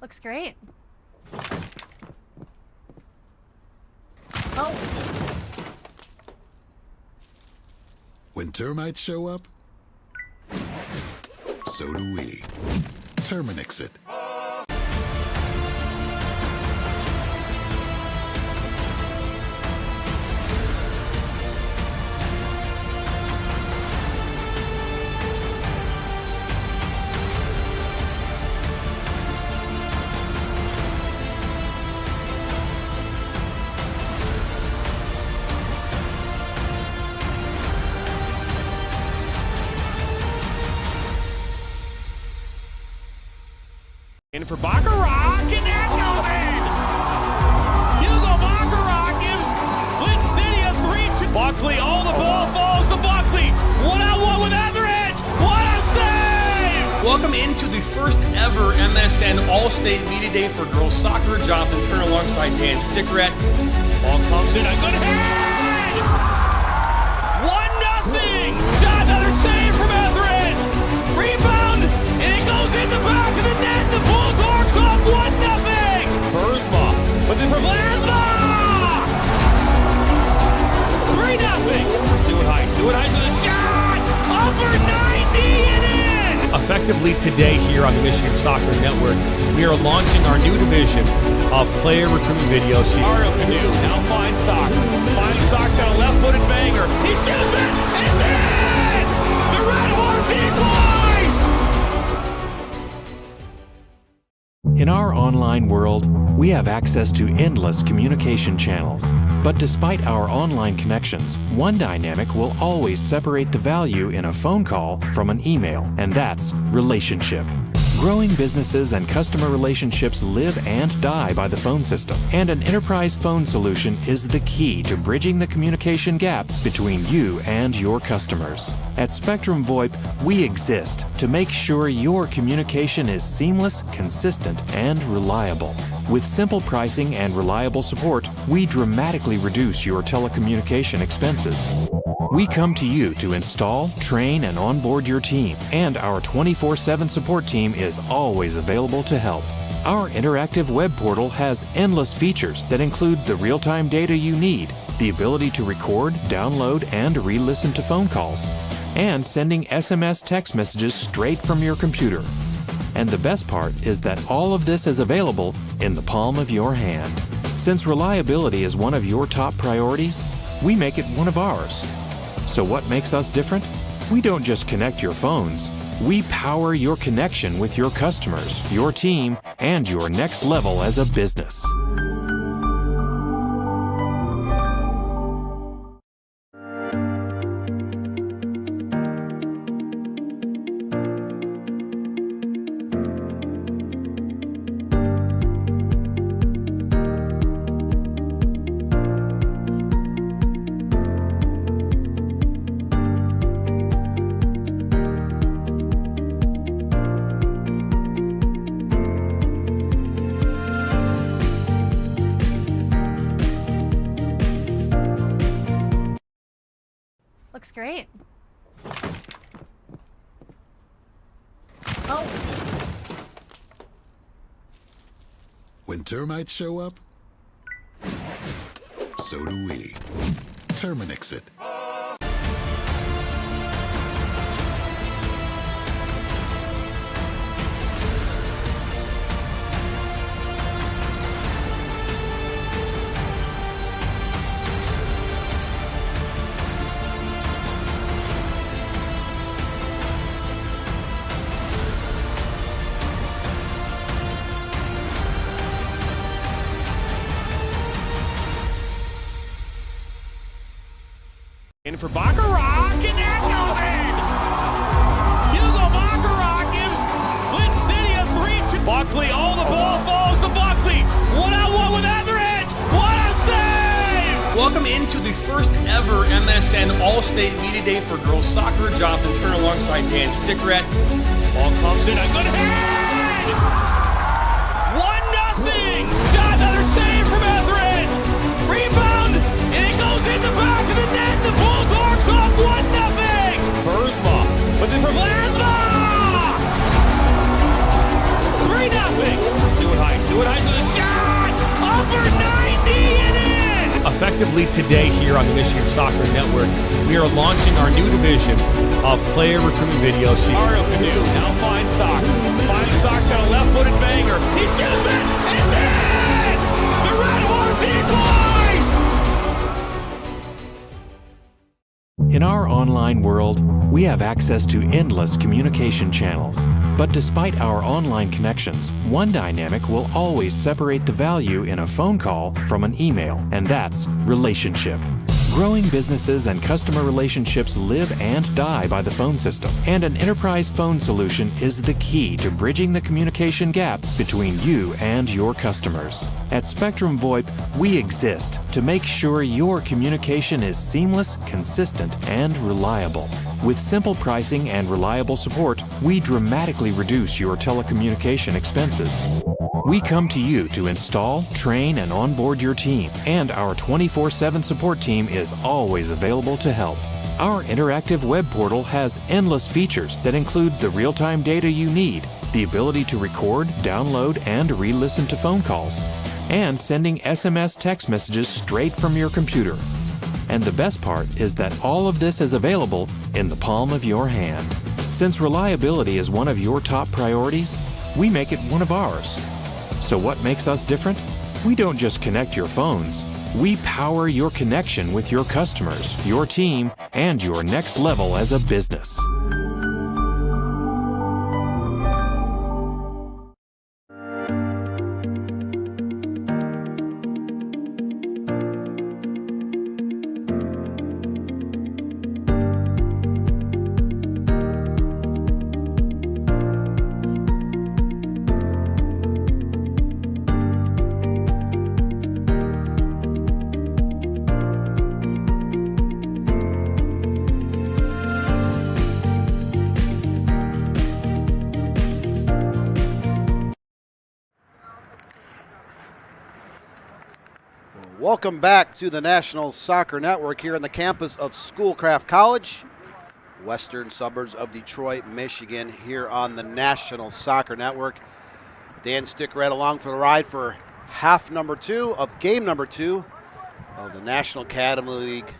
Looks great. Oh. When termites show up, so do we. Terminix it. In for Baccarat, and that goes in! Hugo Baccarat gives Flint City a 3-2. Buckley, the ball falls to Buckley. One-on-one with Etheridge. What a save! Welcome into the first ever MSN All-State Media Day for girls soccer. Jonathan Turner alongside Dan Stickerett. Ball comes in, a good hit! 1-0! Shot, another save from Etheridge. Rebound, and it goes in the back of the net. The Bulldogs up 1-0. Burzma, but then for Vlasma. 3-0. Stewart Heiss with a shot. Upper 90 and in. Effectively today here on the Michigan Soccer Network, we are launching our new division of player recruiting videos. Mario Canoe now finds Stock. Finally, Stock's got a left-footed banger. He shoots it. It's in. The Redhawks equalize. In our online world, we have access to endless communication channels. But despite our online connections, one dynamic will always separate the value in a phone call from an email, and that's relationship. Growing businesses and customer relationships live and die by the phone system, and an enterprise phone solution is the key to bridging the communication gap between you and your customers. At Spectrum VoIP, we exist to make sure your communication is seamless, consistent, and reliable. With simple pricing and reliable support, we dramatically reduce your telecommunication expenses. We come to you to install, train, and onboard your team, and our 24/7 support team is always available to help. Our interactive web portal has endless features that include the real-time data you need, the ability to record, download, and re-listen to phone calls, and sending SMS text messages straight from your computer. And the best part is that all of this is available in the palm of your hand. Since reliability is one of your top priorities, we make it one of ours. So what makes us different? We don't just connect your phones. We power your connection with your customers, your team, and your next level as a business. Looks great. Oh, When termites show up, so do we. Terminix it. In for Baccarat, and that goes in! Hugo Baccarat gives Flint City a 3-2. Buckley, all the ball falls to Buckley. 1-on-1 with Etheridge. What a save! Welcome into the first ever MSN All-State Media Day for girls soccer. Jonathan Turner alongside Dan Stickrett. Ball comes in, a good head! 1-0! Shot, another save from Etheridge! Rebound, and it goes in the back of the net. The Bulldogs up 1-0! Burzma, but then for Vlasma! 3-0! Stewart Heights with a shot! Upper 90 and in! Effectively today here on the Michigan Soccer Network, we are launching our new division of player recruitment videos. Mario Canoe now finds Stock. Stock's got a left-footed banger. He shoots it, and it's in! The Red Hawks equalize! In our online world, we have access to endless communication channels. But despite our online connections, one dynamic will always separate the value in a phone call from an email, and that's relationship. Growing businesses and customer relationships live and die by the phone system, and an enterprise phone solution is the key to bridging the communication gap between you and your customers. At Spectrum VoIP, we exist to make sure your communication is seamless, consistent, and reliable. With simple pricing and reliable support, we dramatically reduce your telecommunication expenses. We come to you to install, train, and onboard your team, and our 24/7 support team is always available to help. Our interactive web portal has endless features that include the real-time data you need, the ability to record, download, and re-listen to phone calls, and sending SMS text messages straight from your computer. And the best part is that all of this is available in the palm of your hand. Since reliability is one of your top priorities, we make it one of ours. So what makes us different? We don't just connect your phones. We power your connection with your customers, your team, and your next level as a business. Welcome back to the National Soccer Network here on the campus of Schoolcraft College, western suburbs of Detroit, Michigan, here on the National Soccer Network. Dan Stickrad along for the ride for half number 2 of game number 2 of the National Academy League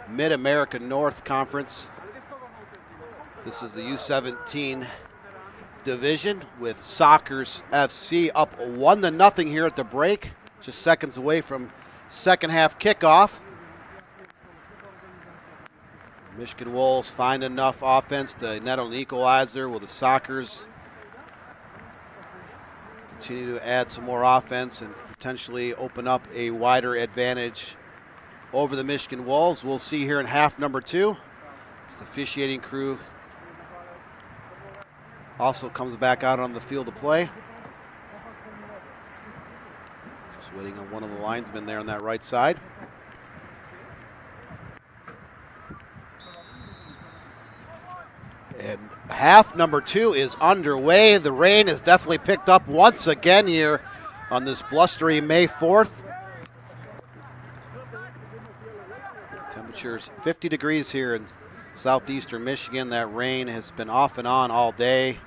Mid-America North Conference. This is the U17 division with Sockers FC up 1-0 here at the break, just seconds away from second half kickoff. Michigan Wolves find enough offense to net an equalizer, will the Sockers continue to add some more offense and potentially open up a wider advantage over the Michigan Wolves. We'll see here in half number 2. As the officiating crew also comes back out on the field to play. Just waiting on one of the linesmen there on that right side. And half number 2 is underway. The rain has definitely picked up once again here on this blustery May 4th. Temperatures 50 degrees here in southeastern Michigan. That rain has been off and on all day.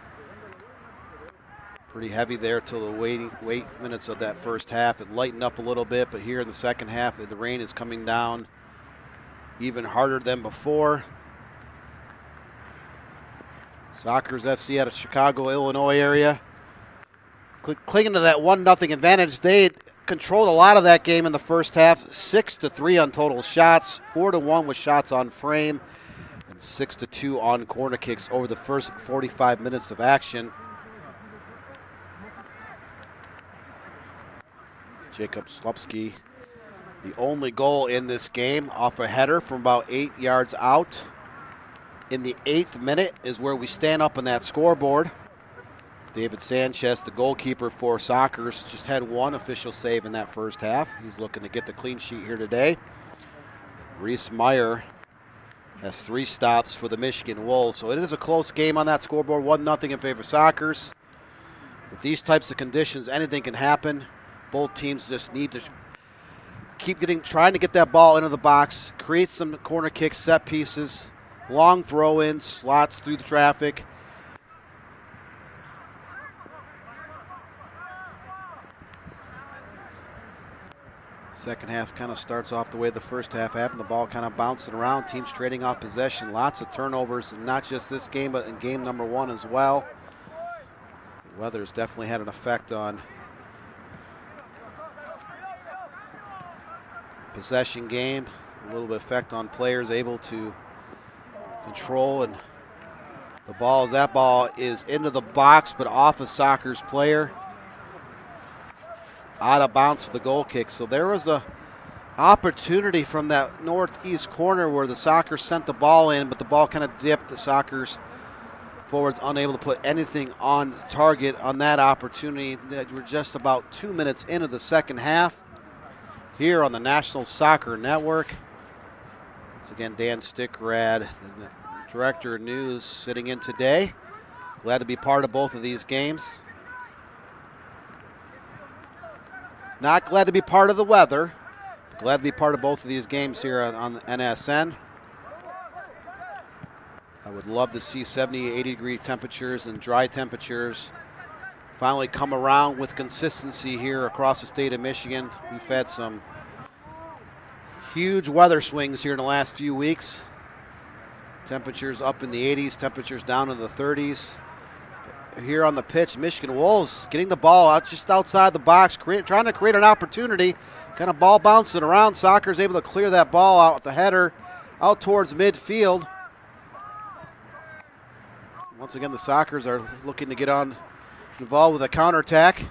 Pretty heavy there till the wait minutes of that first half. It lightened up a little bit, but here in the second half, the rain is coming down even harder than before. Sockers FC out of Chicago, Illinois area. Clinging to that 1-0 advantage. They controlled a lot of that game in the first half. 6-3 on total shots, 4-1 with shots on frame, and 6-2 on corner kicks over the first 45 minutes of action. Jacob Slupski, the only goal in this game, off a header from about 8 yards out. In the 8th minute is where we stand up on that scoreboard. David Sanchez, the goalkeeper for Sockers, just had one official save in that first half. He's looking to get the clean sheet here today. Reese Meyer has 3 stops for the Michigan Wolves. So it is a close game on that scoreboard, 1-0 in favor of Sockers. With these types of conditions, anything can happen. Both teams just need to keep trying to get that ball into the box, create some corner kicks, set pieces, long throw-ins, slots through the traffic. Second half kind of starts off the way the first half happened. The ball kind of bouncing around, teams trading off possession, lots of turnovers, and not just this game, but in game number 1 as well. The weather's definitely had an effect on possession game, a little bit effect on players able to control, and that ball is into the box but off a Sockers player, out of bounds for the goal kick. So there was a opportunity from that northeast corner where the Sockers sent the ball in, but the ball kind of dipped. The Sockers forwards unable to put anything on target on that opportunity. We're just about 2 minutes into the second half here on the National Soccer Network. Once again, Dan Stickrad, the Director of News, sitting in today. Glad to be part of both of these games. Not glad to be part of the weather. Glad to be part of both of these games here on NSN. I would love to see 70, 80 degree temperatures and dry temperatures finally come around with consistency here across the state of Michigan. We've had some huge weather swings here in the last few weeks. Temperatures up in the 80s, temperatures down in the 30s. Here on the pitch, Michigan Wolves getting the ball out just outside the box, trying to create an opportunity. Kind of ball bouncing around. Sockers able to clear that ball out with the header out towards midfield. Once again, the Sockers are looking to get involved with a counterattack.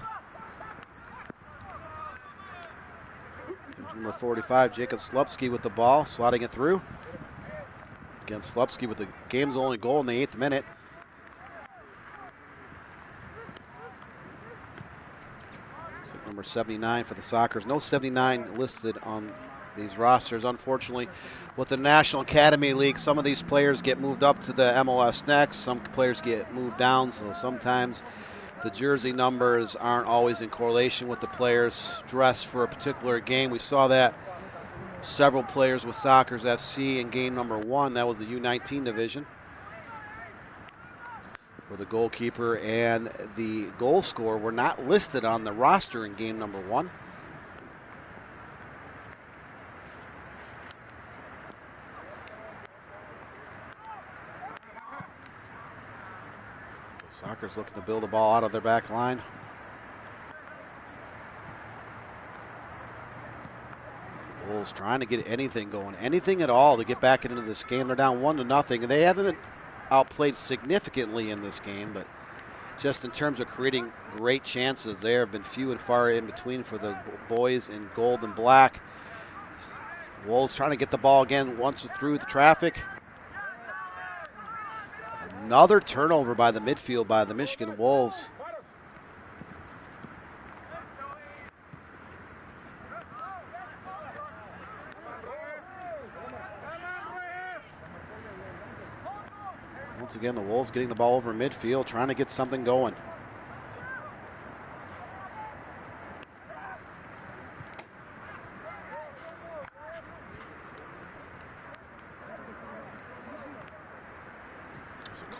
Number 45, Jacob Slupski with the ball, slotting it through. Again, Slupski with the game's only goal in the 8th minute. So number 79 for the Sockers. No 79 listed on these rosters. Unfortunately, with the National Academy League, some of these players get moved up to the MLS next. Some players get moved down, so sometimes the jersey numbers aren't always in correlation with the players dressed for a particular game. We saw that several players with Sockers SC in game number 1. That was the U19 division, where the goalkeeper and the goal scorer were not listed on the roster in game number 1. Sockers looking to build the ball out of their back line. Wolves trying to get anything going, anything at all to get back into this game. They're down 1-0, and they haven't been outplayed significantly in this game, but just in terms of creating great chances, there have been few and far in between for the boys in gold and black. The Wolves trying to get the ball again once through the traffic. Another turnover by the midfield by the Michigan Wolves. So once again, the Wolves getting the ball over midfield, trying to get something going.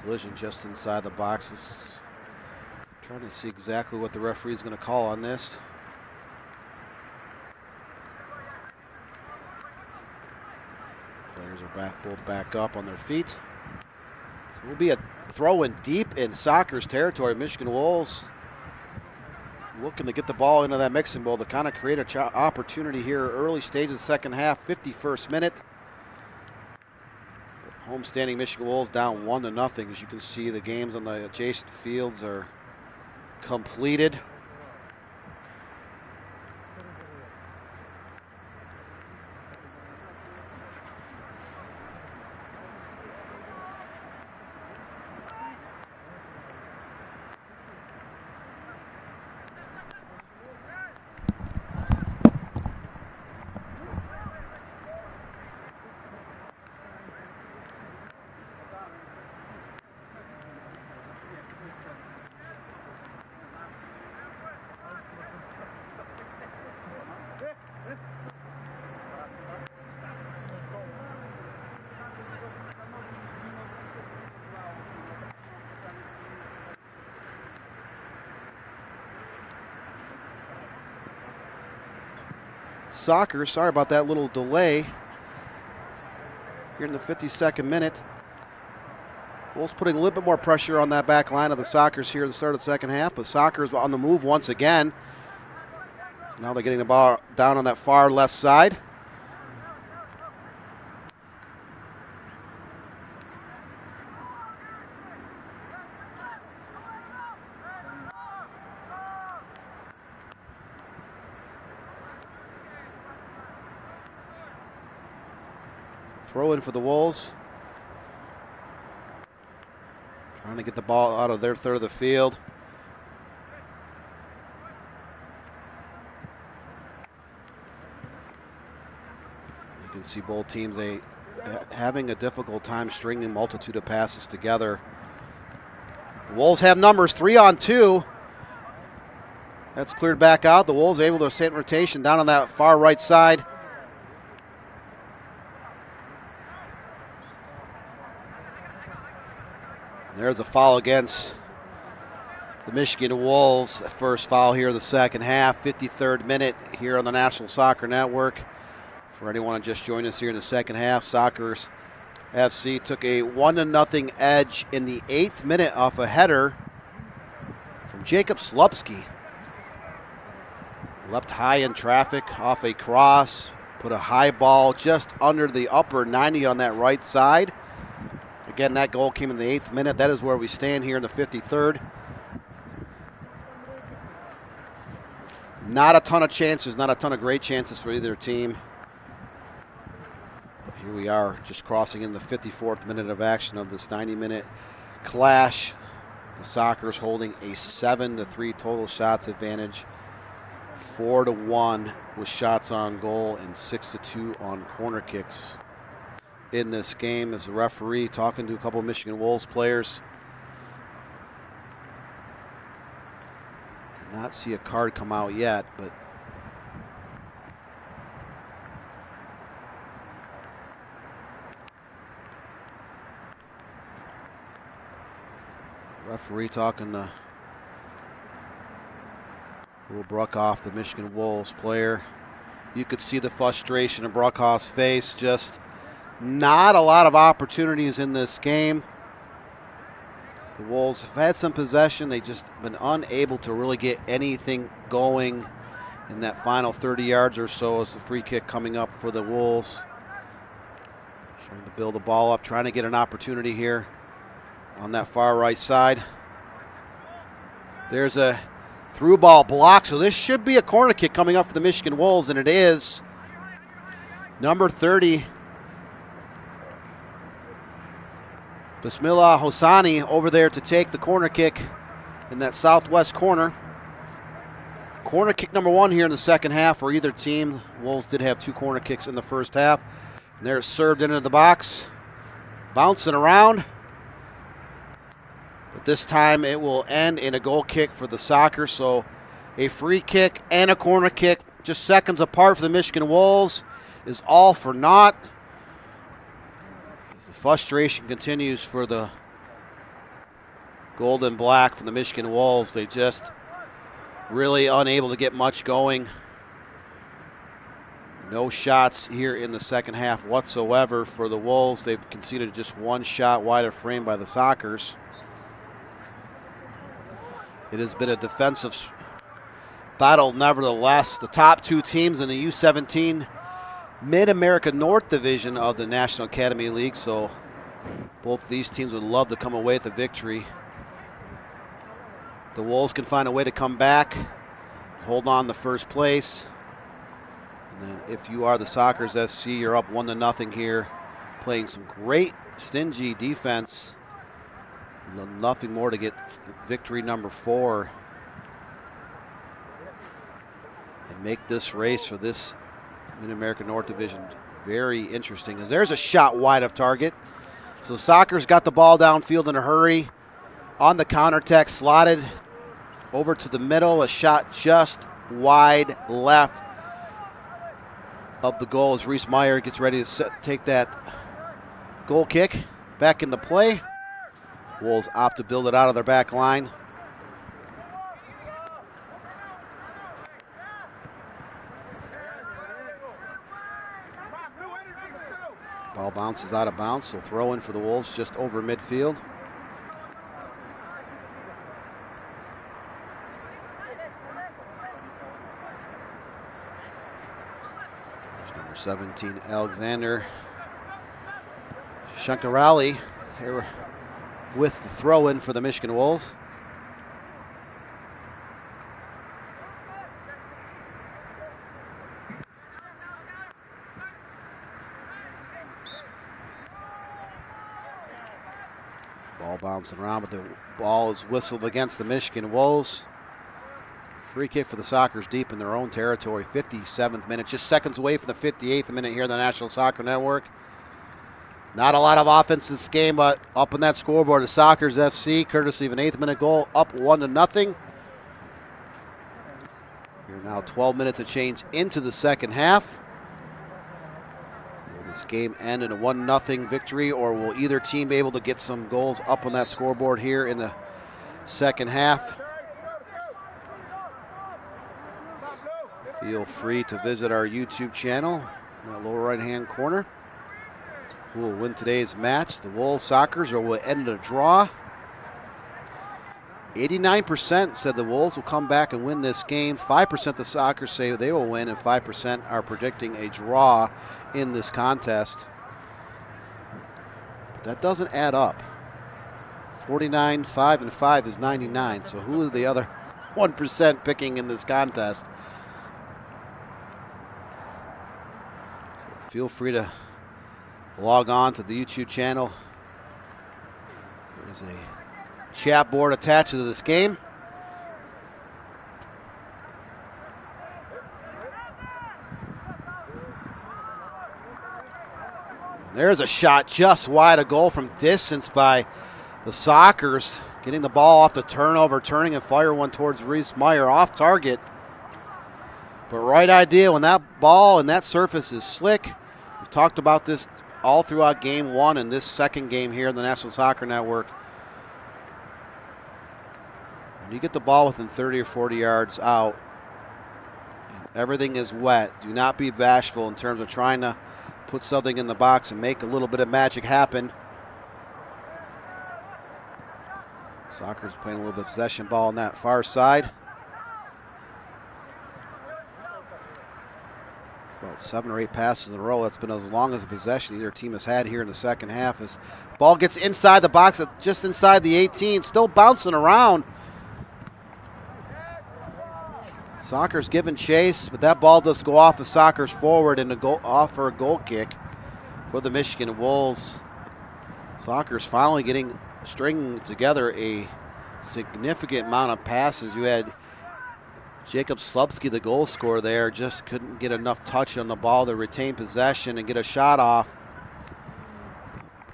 Collision just inside the boxes. Trying to see exactly what the referee is going to call on this. Players are both back up on their feet. So it will be a throw in deep in Sockers territory. Michigan Wolves looking to get the ball into that mixing bowl to kind of create an opportunity here early stage of the second half, 51st minute. Homestanding Michigan Wolves down 1-0. As you can see, the games on the adjacent fields are completed. Soccer, sorry about that little delay here in the 52nd minute. Wolves putting a little bit more pressure on that back line of the Sockers here at the start of the second half, but Sockers on the move once again. So now they're getting the ball down on that far left side. Throw in for the Wolves. Trying to get the ball out of their third of the field. You can see both teams having a difficult time stringing multitude of passes together. The Wolves have numbers, 3-on-2. That's cleared back out. The Wolves able to stay in rotation down on that far right side. There's a foul against the Michigan Wolves. The first foul here in the second half, 53rd minute here on the National Soccer Network. For anyone just joined us here in the second half, Sockers FC took a 1-0 edge in the 8th minute off a header from Jacob Slupski. Leapt high in traffic off a cross, put a high ball just under the upper 90 on that right side. Again, that goal came in the 8th minute. That is where we stand here in the 53rd. Not a ton of chances, not a ton of great chances for either team. But here we are, just crossing in the 54th minute of action of this 90-minute clash. The Sockers holding a 7-3 total shots advantage, 4-1 with shots on goal, and 6-2 on corner kicks in this game. As a referee talking to a couple of Michigan Wolves players. Not see a card come out yet, but referee talking to Will Bruckhoff, the Michigan Wolves player. You could see the frustration in Bruckhoff's face. Just not a lot of opportunities in this game. The Wolves have had some possession. They've just been unable to really get anything going in that final 30 yards or so as the free kick coming up for the Wolves. Trying to build the ball up, trying to get an opportunity here on that far right side. There's a through ball block, so this should be a corner kick coming up for the Michigan Wolves, and it is. Number 30, Bismillah Hosani over there to take the corner kick in that southwest corner. Corner kick number 1 here in the second half for either team. Wolves did have 2 corner kicks in the first half. And they're served into the box, bouncing around. But this time it will end in a goal kick for the Soccer. So a free kick and a corner kick just seconds apart for the Michigan Wolves is all for naught. As the frustration continues for the gold and black from the Michigan Wolves. They just really unable to get much going. No shots here in the second half whatsoever for the Wolves. They've conceded just 1 shot wide of frame by the Sockers. It has been a defensive battle nevertheless. The top 2 teams in the U17 Mid-America North Division of the National Academy League, so both of these teams would love to come away with a victory. The Wolves can find a way to come back, hold on to first place. And then if you are the Sockers SC, you're up 1-0 here, playing some great stingy defense. Nothing more to get victory number 4 and make this race for this Mid-America North Division very interesting. As there's a shot wide of target. So Sockers got the ball downfield in a hurry. On the counterattack, slotted over to the middle. A shot just wide left of the goal as Reese Meyer gets ready to take that goal kick back into play. Wolves opt to build it out of their back line. Ball bounces out of bounds, so throw in for the Wolves just over midfield. There's number 17, Alexander Shankarali here with the throw in for the Michigan Wolves. Ball bouncing around, but the ball is whistled against the Michigan Wolves. Free kick for the Sockers deep in their own territory. 57th minute, just seconds away from the 58th minute here in the National Soccer Network. Not a lot of offense this game, but up on that scoreboard, the Sockers FC, courtesy of an 8th minute goal, up 1-0. We're now 12 minutes of change into the second half. Will this game end in a 1-0 victory, or will either team be able to get some goals up on that scoreboard here in the second half? Feel free to visit our YouTube channel in that lower right-hand corner. Who will win today's match? The Wolves Sockers, or will it end in a draw? 89% said the Wolves will come back and win this game. 5% the Sockers say they will win, and 5% are predicting a draw in this contest. But that doesn't add up. 49, 5, and 5 is 99. So who are the other 1% picking in this contest? So feel free to log on to the YouTube channel. There is a chat board attached to this game. There's a shot just wide of goal from distance by The Sockers getting the ball off the turnover, turning and fire one towards Reese Meyer off target. But right idea when that ball and that surface is slick. We've talked about this all throughout game one and this second game here in the National Soccer Network. When you get the ball within 30 or 40 yards out, and everything is wet, do not be bashful in terms of trying to put something in the box and make a little bit of magic happen. Soccer's playing a little bit of possession ball on that far side. About 7 or 8 passes in a row. That's been as long as a possession either team has had here in the second half. As ball gets inside the box, just inside the 18, still bouncing around. Soccer's giving chase, but that ball does go off the Soccer's forward and off for a goal kick for the Michigan Wolves. Soccer's finally stringing together a significant amount of passes. You had Jacob Slupski, the goal scorer there, just couldn't get enough touch on the ball to retain possession and get a shot off.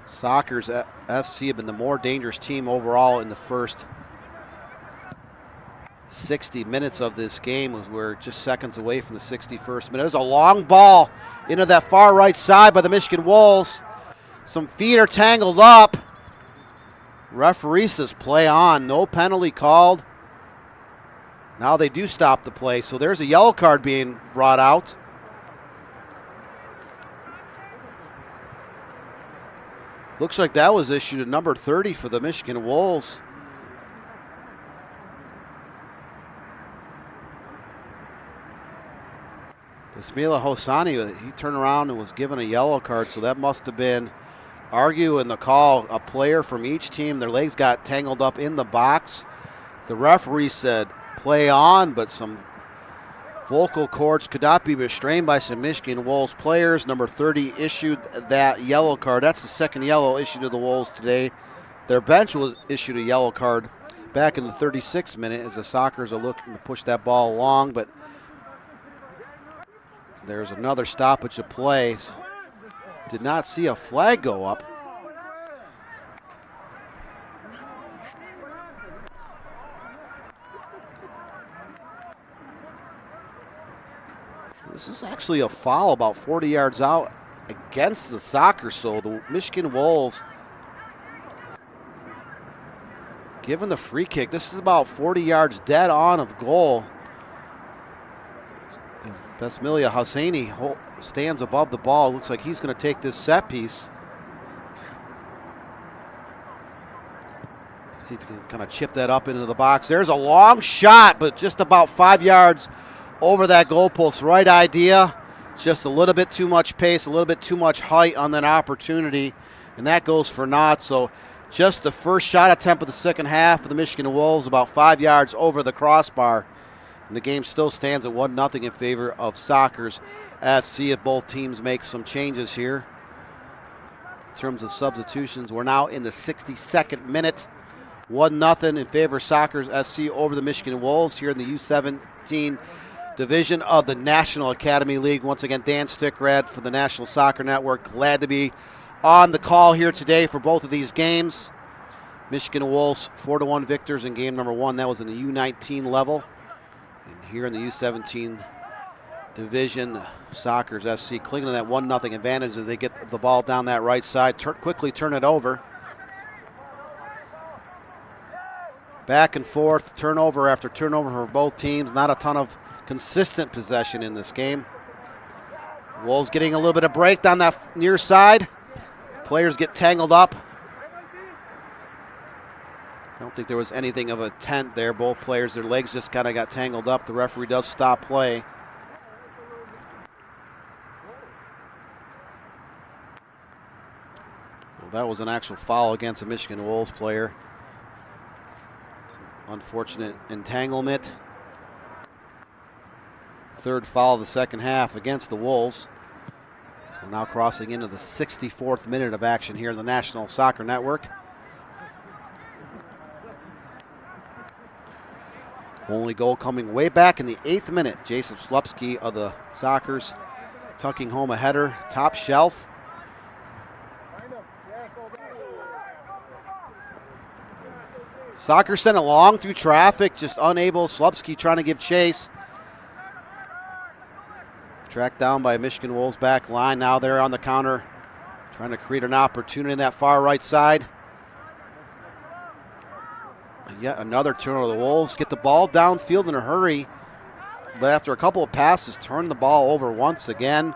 Soccer's FC have been the more dangerous team overall in the first 60 minutes of this game, as we're just seconds away from the 61st minute. There's a long ball into that far right side by the Michigan Wolves. Some feet are tangled up. Referee says play on, no penalty called. Now they do stop the play, so there's a yellow card being brought out. Looks like that was issued at number 30 for the Michigan Wolves. Bismillah Hosani, he turned around and was given a yellow card, so that must have been arguing the call. A player from each team, their legs got tangled up in the box. The referee said play on, but some vocal cords could not be restrained by some Michigan Wolves players. Number 30 issued that yellow card. That's the second yellow issued to the Wolves today. Their bench was issued a yellow card back in the 36th minute as the Sockers are looking to push that ball along, but there's another stoppage of play. Did not see a flag go up. This is actually a foul about 40 yards out against the Sockers, so the Michigan Wolves given the free kick. This is about 40 yards dead on of goal. Besmilia Hosseini stands above the ball. Looks like he's going to take this set piece. See if he can kind of chip that up into the box. There's a long shot, but just about 5 yards over that goalpost. Right idea. Just a little bit too much pace, a little bit too much height on that opportunity, and that goes for naught. So just the first shot attempt of the second half of the Michigan Wolves, about 5 yards over the crossbar. And the game still stands at 1-0 in favor of Sockers. See if both teams make some changes here. In terms of substitutions, we're now in the 62nd minute. 1-0 in favor of Sockers SC over the Michigan Wolves here in the U17 division of the National Academy League. Once again, Dan Stickrad for the National Soccer Network. Glad to be on the call here today for both of these games. Michigan Wolves 4-1 victors in game number 1. That was in the U19 level. And here in the U17 division, Sockers SC clinging to that 1-0 advantage as they get the ball down that right side. Quickly turn it over. Back and forth, turnover after turnover for both teams. Not a ton of consistent possession in this game. Wolves getting a little bit of break down that near side. Players get tangled up. I don't think there was anything of a tent there. Both players, their legs just kind of got tangled up. The referee does stop play. So that was an actual foul against a Michigan Wolves player. Unfortunate entanglement. Third foul of the second half against the Wolves. So we're now crossing into the 64th minute of action here in the National Soccer Network. Only goal coming way back in the 8th minute. Jason Slupski of the Sockers tucking home a header, top shelf. Soccer sent it long through traffic, just unable. Slupski trying to give chase. Tracked down by Michigan Wolves back line. Now they're on the counter, trying to create an opportunity in that far right side. And yet another turnover. The Wolves get the ball downfield in a hurry, but after a couple of passes, turn the ball over once again.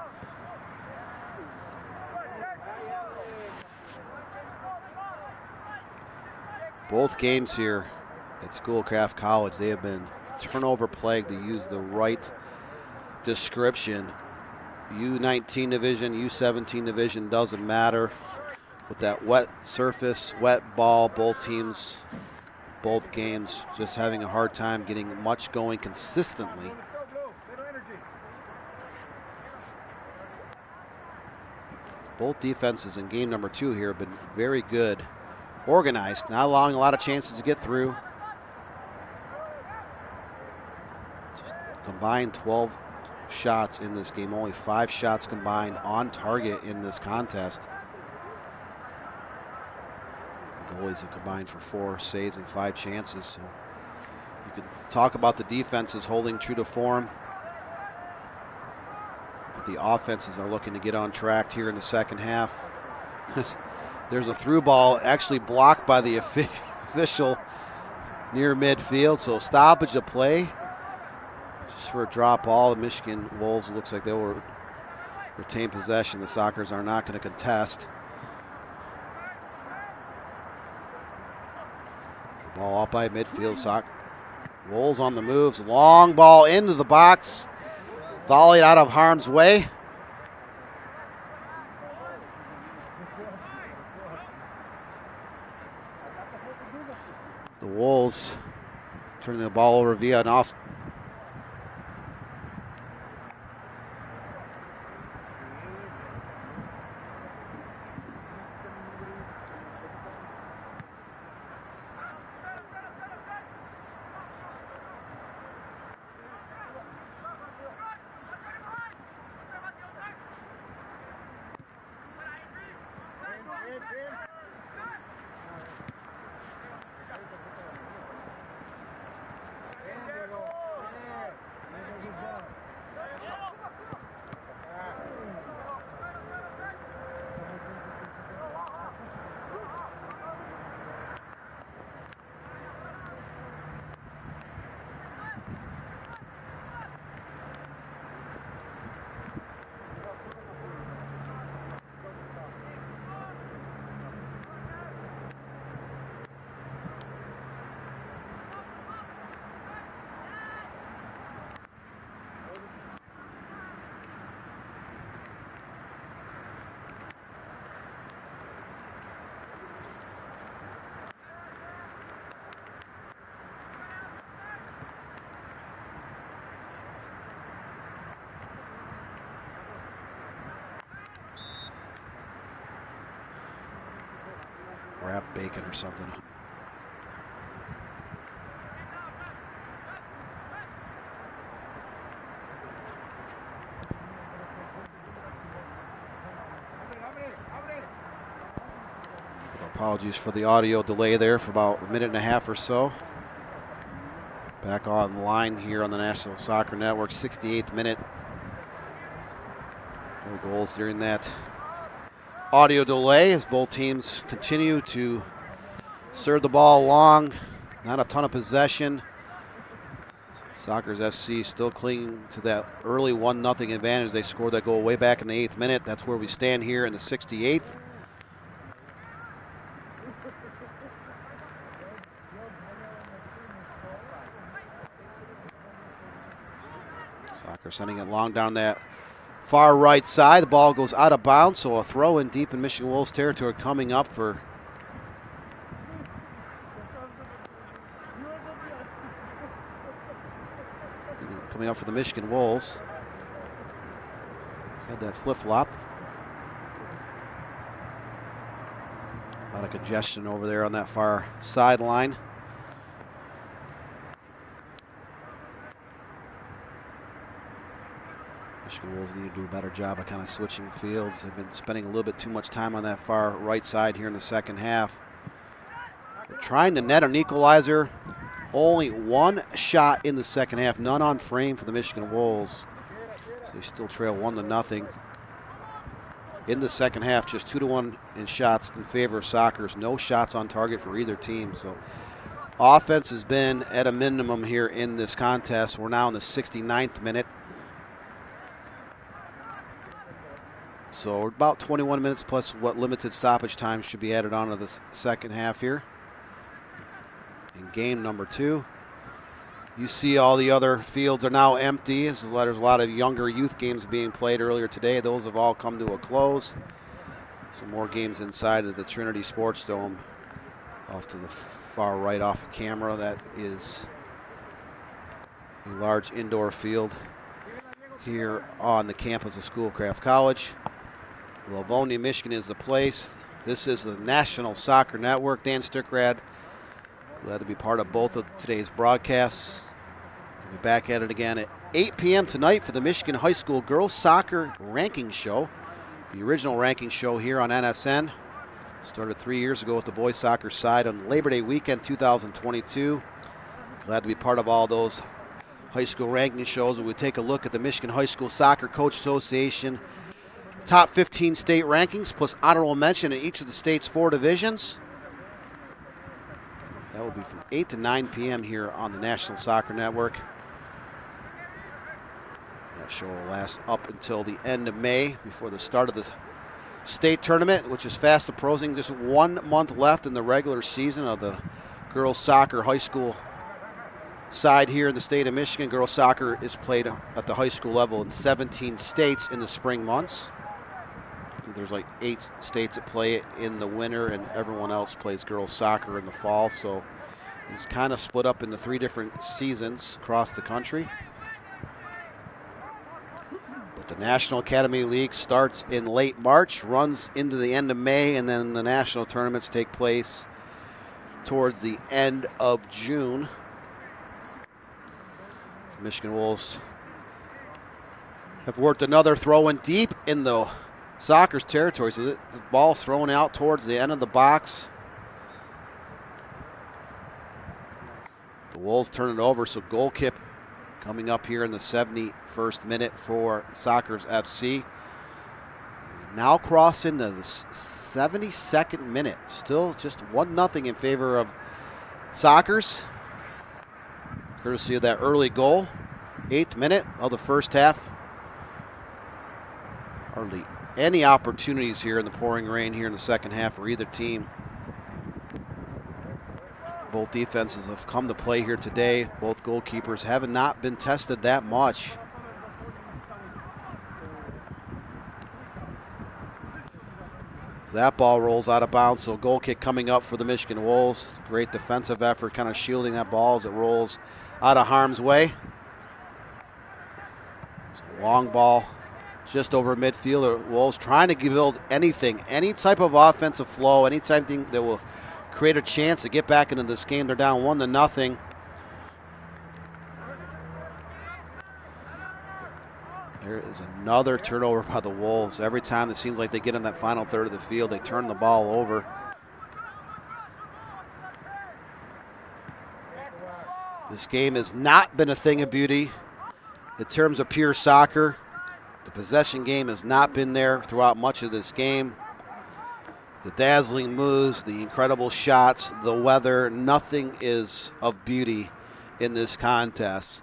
Both games here at Schoolcraft College, they have been turnover plagued, to use the right description. U19 division, U17 division, doesn't matter. With that wet surface, wet ball, both teams, both games just having a hard time getting much going consistently. Both defenses in game number 2 here have been very good. Organized, not allowing a lot of chances to get through. Just combined 12 shots in this game, only 5 shots combined on target in this contest. The goalies have combined for 4 saves and 5 chances, so you could talk about the defenses holding true to form, but the offenses are looking to get on track here in the second half. There's a through ball actually blocked by the official near midfield, so stoppage of play just for a drop ball. The Michigan Wolves, looks like they will retain possession. The Sockers are not going to contest. The ball up by midfield. Wolves on the moves. Long ball into the box. Volleyed out of harm's way. The Wolves turning the ball over via an off. Wrap bacon or something. So apologies for the audio delay there for about a minute and a half or so. Back online here on the National Soccer Network, 68th minute. No goals during that audio delay as both teams continue to serve the ball long. Not a ton of possession. Sockers SC still clinging to that early 1-0 advantage. They scored that goal way back in the 8th minute. That's where we stand here in the 68th. Sockers sending it long down that far right side. The ball goes out of bounds, so a throw in deep in Michigan Wolves territory coming up for the Michigan Wolves. Had that flip-flop. A lot of congestion over there on that far sideline. Michigan Wolves need to do a better job of kind of switching fields. They've been spending a little bit too much time on that far right side here in the second half. They're trying to net an equalizer. Only one shot in the second half, none on frame for the Michigan Wolves. So they still trail 1-0. In the second half, just 2-1 in shots in favor of Sockers. No shots on target for either team. So offense has been at a minimum here in this contest. We're now in the 69th minute. So we're about 21 minutes plus what limited stoppage time should be added on to the second half here. In game number 2. You see all the other fields are now empty. There's a lot of younger youth games being played earlier today. Those have all come to a close. Some more games inside of the Trinity Sports Dome. Off to the far right off of camera, that is a large indoor field here on the campus of Schoolcraft College. Livonia, Michigan is the place. This is the National Soccer Network. Dan Stickrad, glad to be part of both of today's broadcasts. We'll be back at it again at 8 p.m. tonight for the Michigan High School Girls Soccer Ranking Show. The original ranking show here on NSN. Started 3 years ago with the boys soccer side on Labor Day weekend 2022. Glad to be part of all those high school ranking shows. And we take a look at the Michigan High School Soccer Coach Association top 15 state rankings plus honorable mention in each of the state's 4 divisions. That will be from 8 to 9 p.m. here on the National Soccer Network. That show will last up until the end of May before the start of the state tournament, which is fast approaching. Just 1 month left in the regular season of the girls soccer high school side here in the state of Michigan. Girls soccer is played at the high school level in 17 states in the spring months. I think there's like 8 states that play it in the winter, and everyone else plays girls soccer in the fall. So it's kind of split up into 3 different seasons across the country. But the National Academy League starts in late March, runs into the end of May, and then the national tournaments take place towards the end of June. The Michigan Wolves have worked another throw in deep in the Soccer's territory, so the ball's thrown out towards the end of the box. The Wolves turn it over, so goal kick coming up here in the 71st minute for Sockers FC. Now crossing the 72nd minute. Still just 1-0 in favor of Sockers, courtesy of that early goal. 8th minute of the first half. Hardly any opportunities here in the pouring rain here in the second half for either team. Both defenses have come to play here today. Both goalkeepers have not been tested that much. That ball rolls out of bounds, so goal kick coming up for the Michigan Wolves. Great defensive effort, kind of shielding that ball as it rolls out of harm's way. It's a long ball just over midfield. Wolves trying to build anything, any type of offensive flow, any type of thing that will create a chance to get back into this game. They're down 1-0. There is another turnover by the Wolves. Every time it seems like they get in that final third of the field, they turn the ball over. This game has not been a thing of beauty in terms of pure soccer. The possession game has not been there throughout much of this game. The dazzling moves, the incredible shots, the weather, nothing is of beauty in this contest.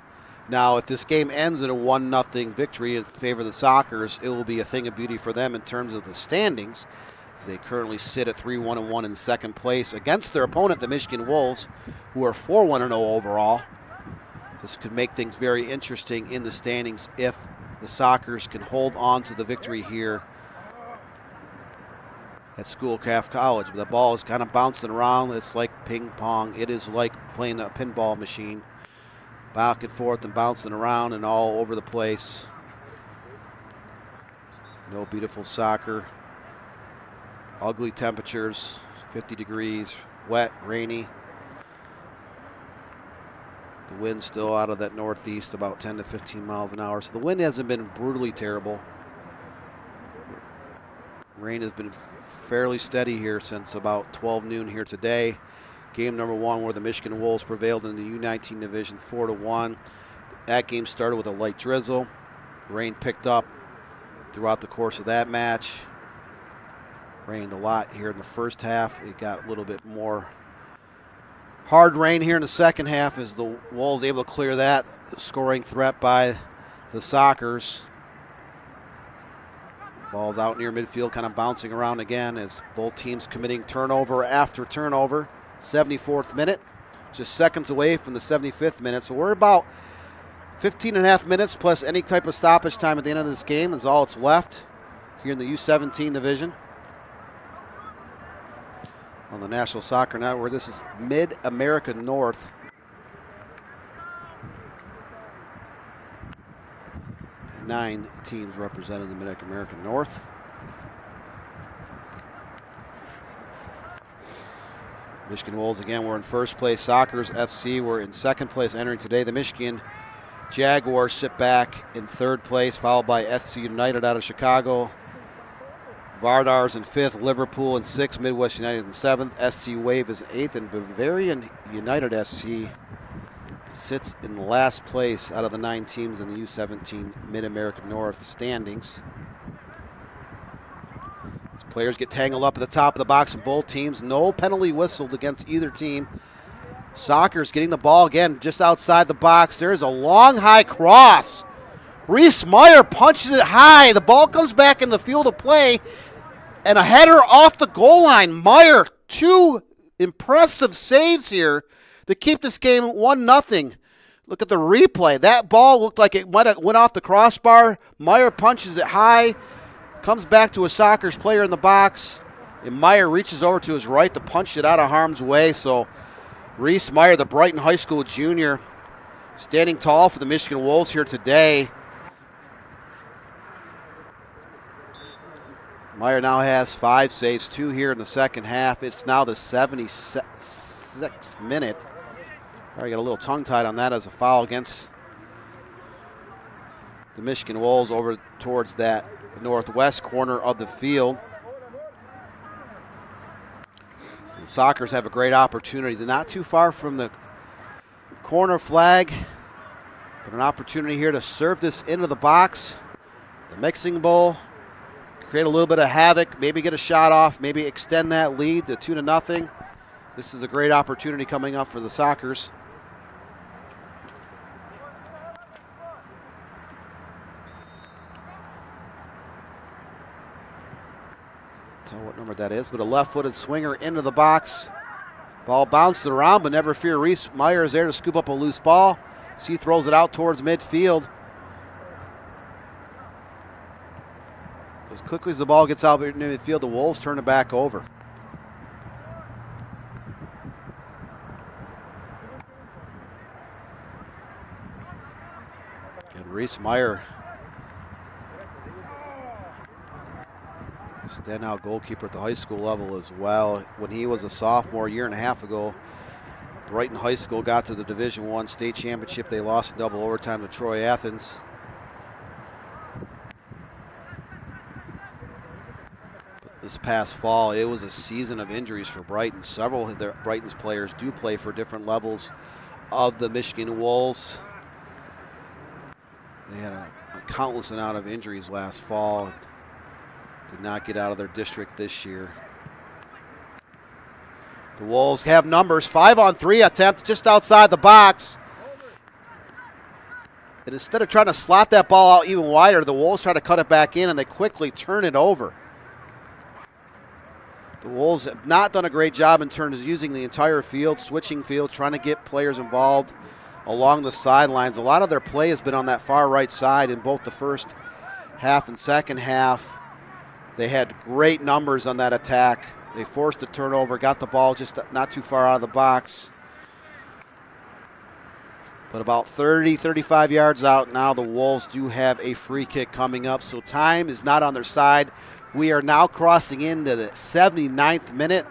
Now, if this game ends in a 1-0 victory in favor of the Sockers, it will be a thing of beauty for them in terms of the standings, as they currently sit at 3-1-1 in second place against their opponent, the Michigan Wolves, who are 4-1-0 overall. This could make things very interesting in the standings if the Sockers can hold on to the victory here at Schoolcraft College. But the ball is kind of bouncing around. It's like ping pong. It is like playing a pinball machine. Back and forth and bouncing around and all over the place. No beautiful soccer. Ugly temperatures, 50 degrees, wet, rainy. The wind's still out of that northeast, about 10 to 15 miles an hour. So the wind hasn't been brutally terrible. Rain has been fairly steady here since about 12 noon here today. game number 1 where the Michigan Wolves prevailed in the U19 division 4-1. That game started with a light drizzle. Rain picked up throughout the course of that match. Rained a lot here in the first half. It got a little bit more hard rain here in the second half as the Wolves able to clear that scoring threat by the Sockers. Ball's out near midfield, kind of bouncing around again as both teams committing turnover after turnover. 74th minute, just seconds away from the 75th minute. So we're about 15 and a half minutes plus any type of stoppage time at the end of this game is all that's left here in the U17 division. On the National Soccer Network, this is Mid-America North. And 9 teams represented the Mid-America North. Michigan Wolves again were in first place. Sockers FC were in second place entering today. The Michigan Jaguars sit back in third place, followed by SC United out of Chicago. Vardars in 5th, Liverpool in 6th, Midwest United in 7th, SC Wave is 8th, and Bavarian United SC sits in last place out of the 9 teams in the U17 Mid-American North standings. As players get tangled up at the top of the box in both teams. No penalty whistled against either team. Sockers getting the ball again just outside the box. There's a long, high cross. Reese Meyer punches it high. The ball comes back in the field of play, and a header off the goal line. Meyer, 2 impressive saves here to keep this game 1-0. Look at the replay. That ball looked like it went off the crossbar. Meyer punches it high, comes back to a Sockers player in the box, and Meyer reaches over to his right to punch it out of harm's way. So Reese Meyer, the Brighton High School junior, standing tall for the Michigan Wolves here today. Meyer now has 5 saves, 2 here in the second half. It's now the 76th minute. Probably got a little tongue-tied on that as a foul against the Michigan Wolves over towards that northwest corner of the field. So the Sockers have a great opportunity. They're not too far from the corner flag, but an opportunity here to serve this into the box. The mixing bowl. Create a little bit of havoc, maybe get a shot off, maybe extend that lead to 2-0. This is a great opportunity coming up for the Sockers. Tell what number that is, but a left-footed swinger into the box. Ball bounced around, but never fear, Reese Meyer is there to scoop up a loose ball. He throws it out towards midfield. As quickly as the ball gets out in midfield, the Wolves turn it back over. And Reese Meyer, standout goalkeeper at the high school level as well. When he was a sophomore a year and a half ago, Brighton High School got to the Division I state championship. They lost in double overtime to Troy Athens. This past fall, it was a season of injuries for Brighton. Several of Brighton's players do play for different levels of the Michigan Wolves. They had a countless amount of injuries last fall and did not get out of their district this year. The Wolves have numbers. 5-on-3 attempt just outside the box. And instead of trying to slot that ball out even wider, the Wolves try to cut it back in and they quickly turn it over. The Wolves have not done a great job in terms of using the entire field, switching field, trying to get players involved along the sidelines. A lot of their play has been on that far right side in both the first half and second half. They had great numbers on that attack. They forced the turnover, got the ball just not too far out of the box. But about 30, 35 yards out now, the Wolves do have a free kick coming up, so time is not on their side. We are now crossing into the 79th minute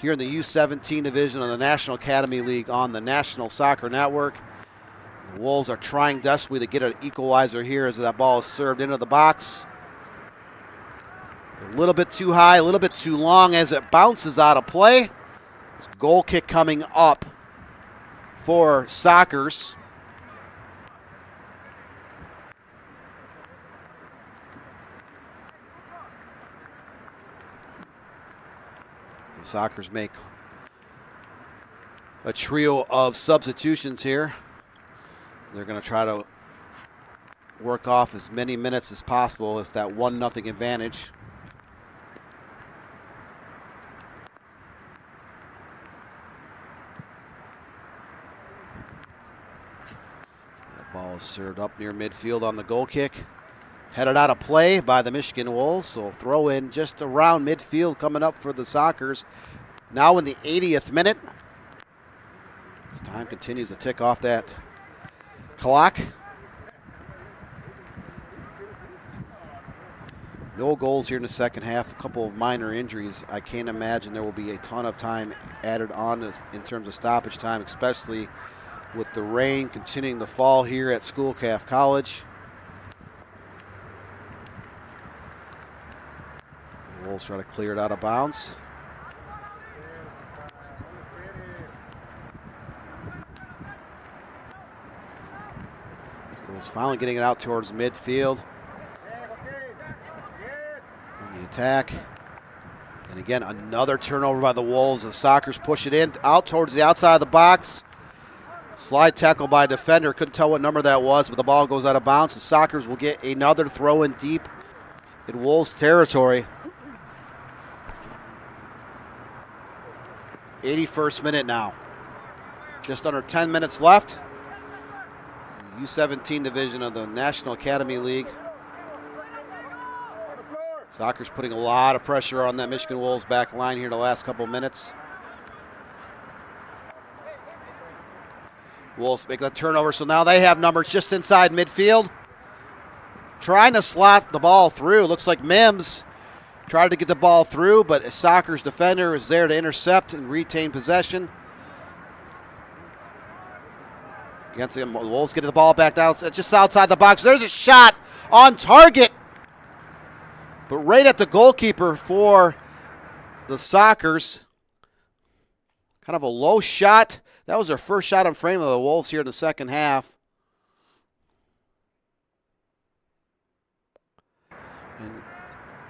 here in the U17 division of the National Academy League on the National Soccer Network. The Wolves are trying desperately to get an equalizer here as that ball is served into the box. A little bit too high, a little bit too long as it bounces out of play. Goal kick coming up for Sockers. The Sockers make a trio of substitutions here. They're going to try to work off as many minutes as possible with that 1-0 advantage. That ball is served up near midfield on the goal kick. Headed out of play by the Michigan Wolves, so throw in just around midfield coming up for the Sockers. Now in the 80th minute. As time continues to tick off that clock. No goals here in the second half, a couple of minor injuries. I can't imagine there will be a ton of time added on in terms of stoppage time, especially with the rain continuing to fall here at Schoolcraft College. The Wolves try to clear it out of bounds. Wolves finally getting it out towards midfield. On the attack. And again, another turnover by the Wolves. The Sockers push it in out towards the outside of the box. Slide tackle by a defender. Couldn't tell what number that was, but the ball goes out of bounds. The Sockers will get another throw in deep in Wolves territory. 81st minute now. Just under 10 minutes left. U17 division of the National Academy League. Sockers putting a lot of pressure on that Michigan Wolves back line here the last couple of minutes. Wolves make that turnover, so now they have numbers just inside midfield. Trying to slot the ball through. Looks like Mims tried to get the ball through, but a Sockers defender is there to intercept and retain possession. Against him, the Wolves get the ball back down, just outside the box. There's a shot on target, but right at the goalkeeper for the Sockers. Kind of a low shot. That was their first shot on frame of the Wolves here in the second half. And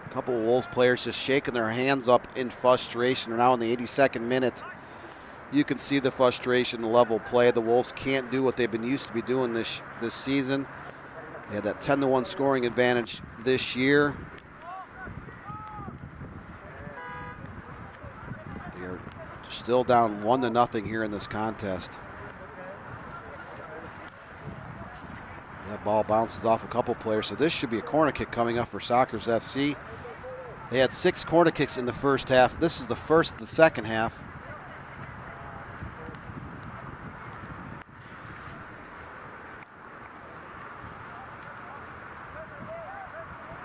a couple of Wolves players just shaking their hands up in frustration. They're now in the 82nd minute. You can see the frustration, the level of play. The Wolves can't do what they've been used to be doing this season. They had that 10-1 scoring advantage this year. They are still down 1-0 here in this contest. That ball bounces off a couple players, so this should be a corner kick coming up for Sockers FC. They had 6 corner kicks in the first half. This is the first of the second half.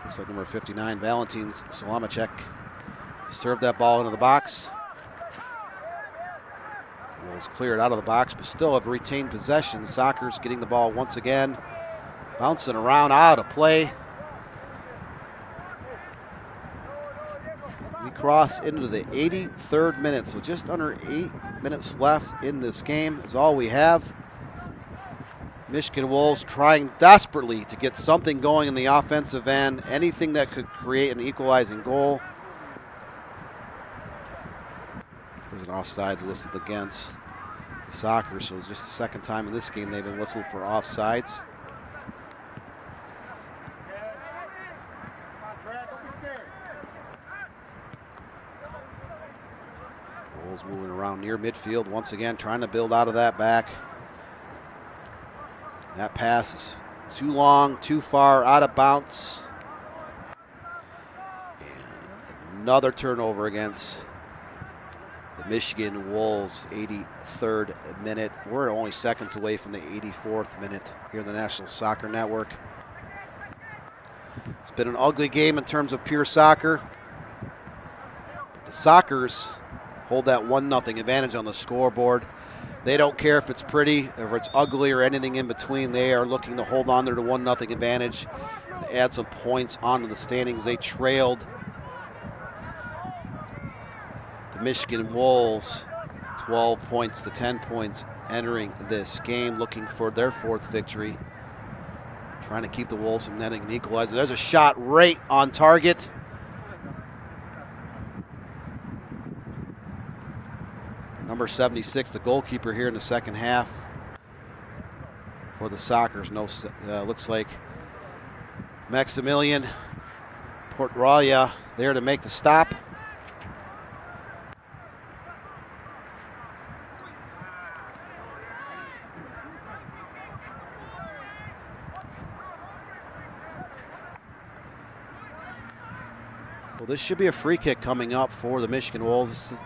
Looks like number 59, Valentin Salamacek, served that ball into the box. Wolves cleared out of the box, but still have retained possession. Sockers getting the ball once again, bouncing around out of play. We cross into the 83rd minute, so just under 8 minutes left in this game is all we have. Michigan Wolves trying desperately to get something going in the offensive end, anything that could create an equalizing goal. There's an offsides whistled against the Sockers, so it's just the second time in this game they've been whistled for offsides. Wolves moving around near midfield once again, trying to build out of that back. That pass is too long, too far, out of bounds. And another turnover against the Michigan Wolves, 83rd minute. We're only seconds away from the 84th minute here in the National Soccer Network. It's been an ugly game in terms of pure soccer. The Sockers hold that 1-0 advantage on the scoreboard. They don't care if it's pretty, if it's ugly, or anything in between. They are looking to hold on to the 1-0 advantage and add some points onto the standings. They trailed the Michigan Wolves 12 points to 10 points entering this game, looking for their 4th victory. Trying to keep the Wolves from netting an equalizer. There's a shot right on target. Number 76, the goalkeeper here in the second half for the Sockers. Looks like Maximilian Portralia there to make the stop. Well, this should be a free kick coming up for the Michigan Wolves. This is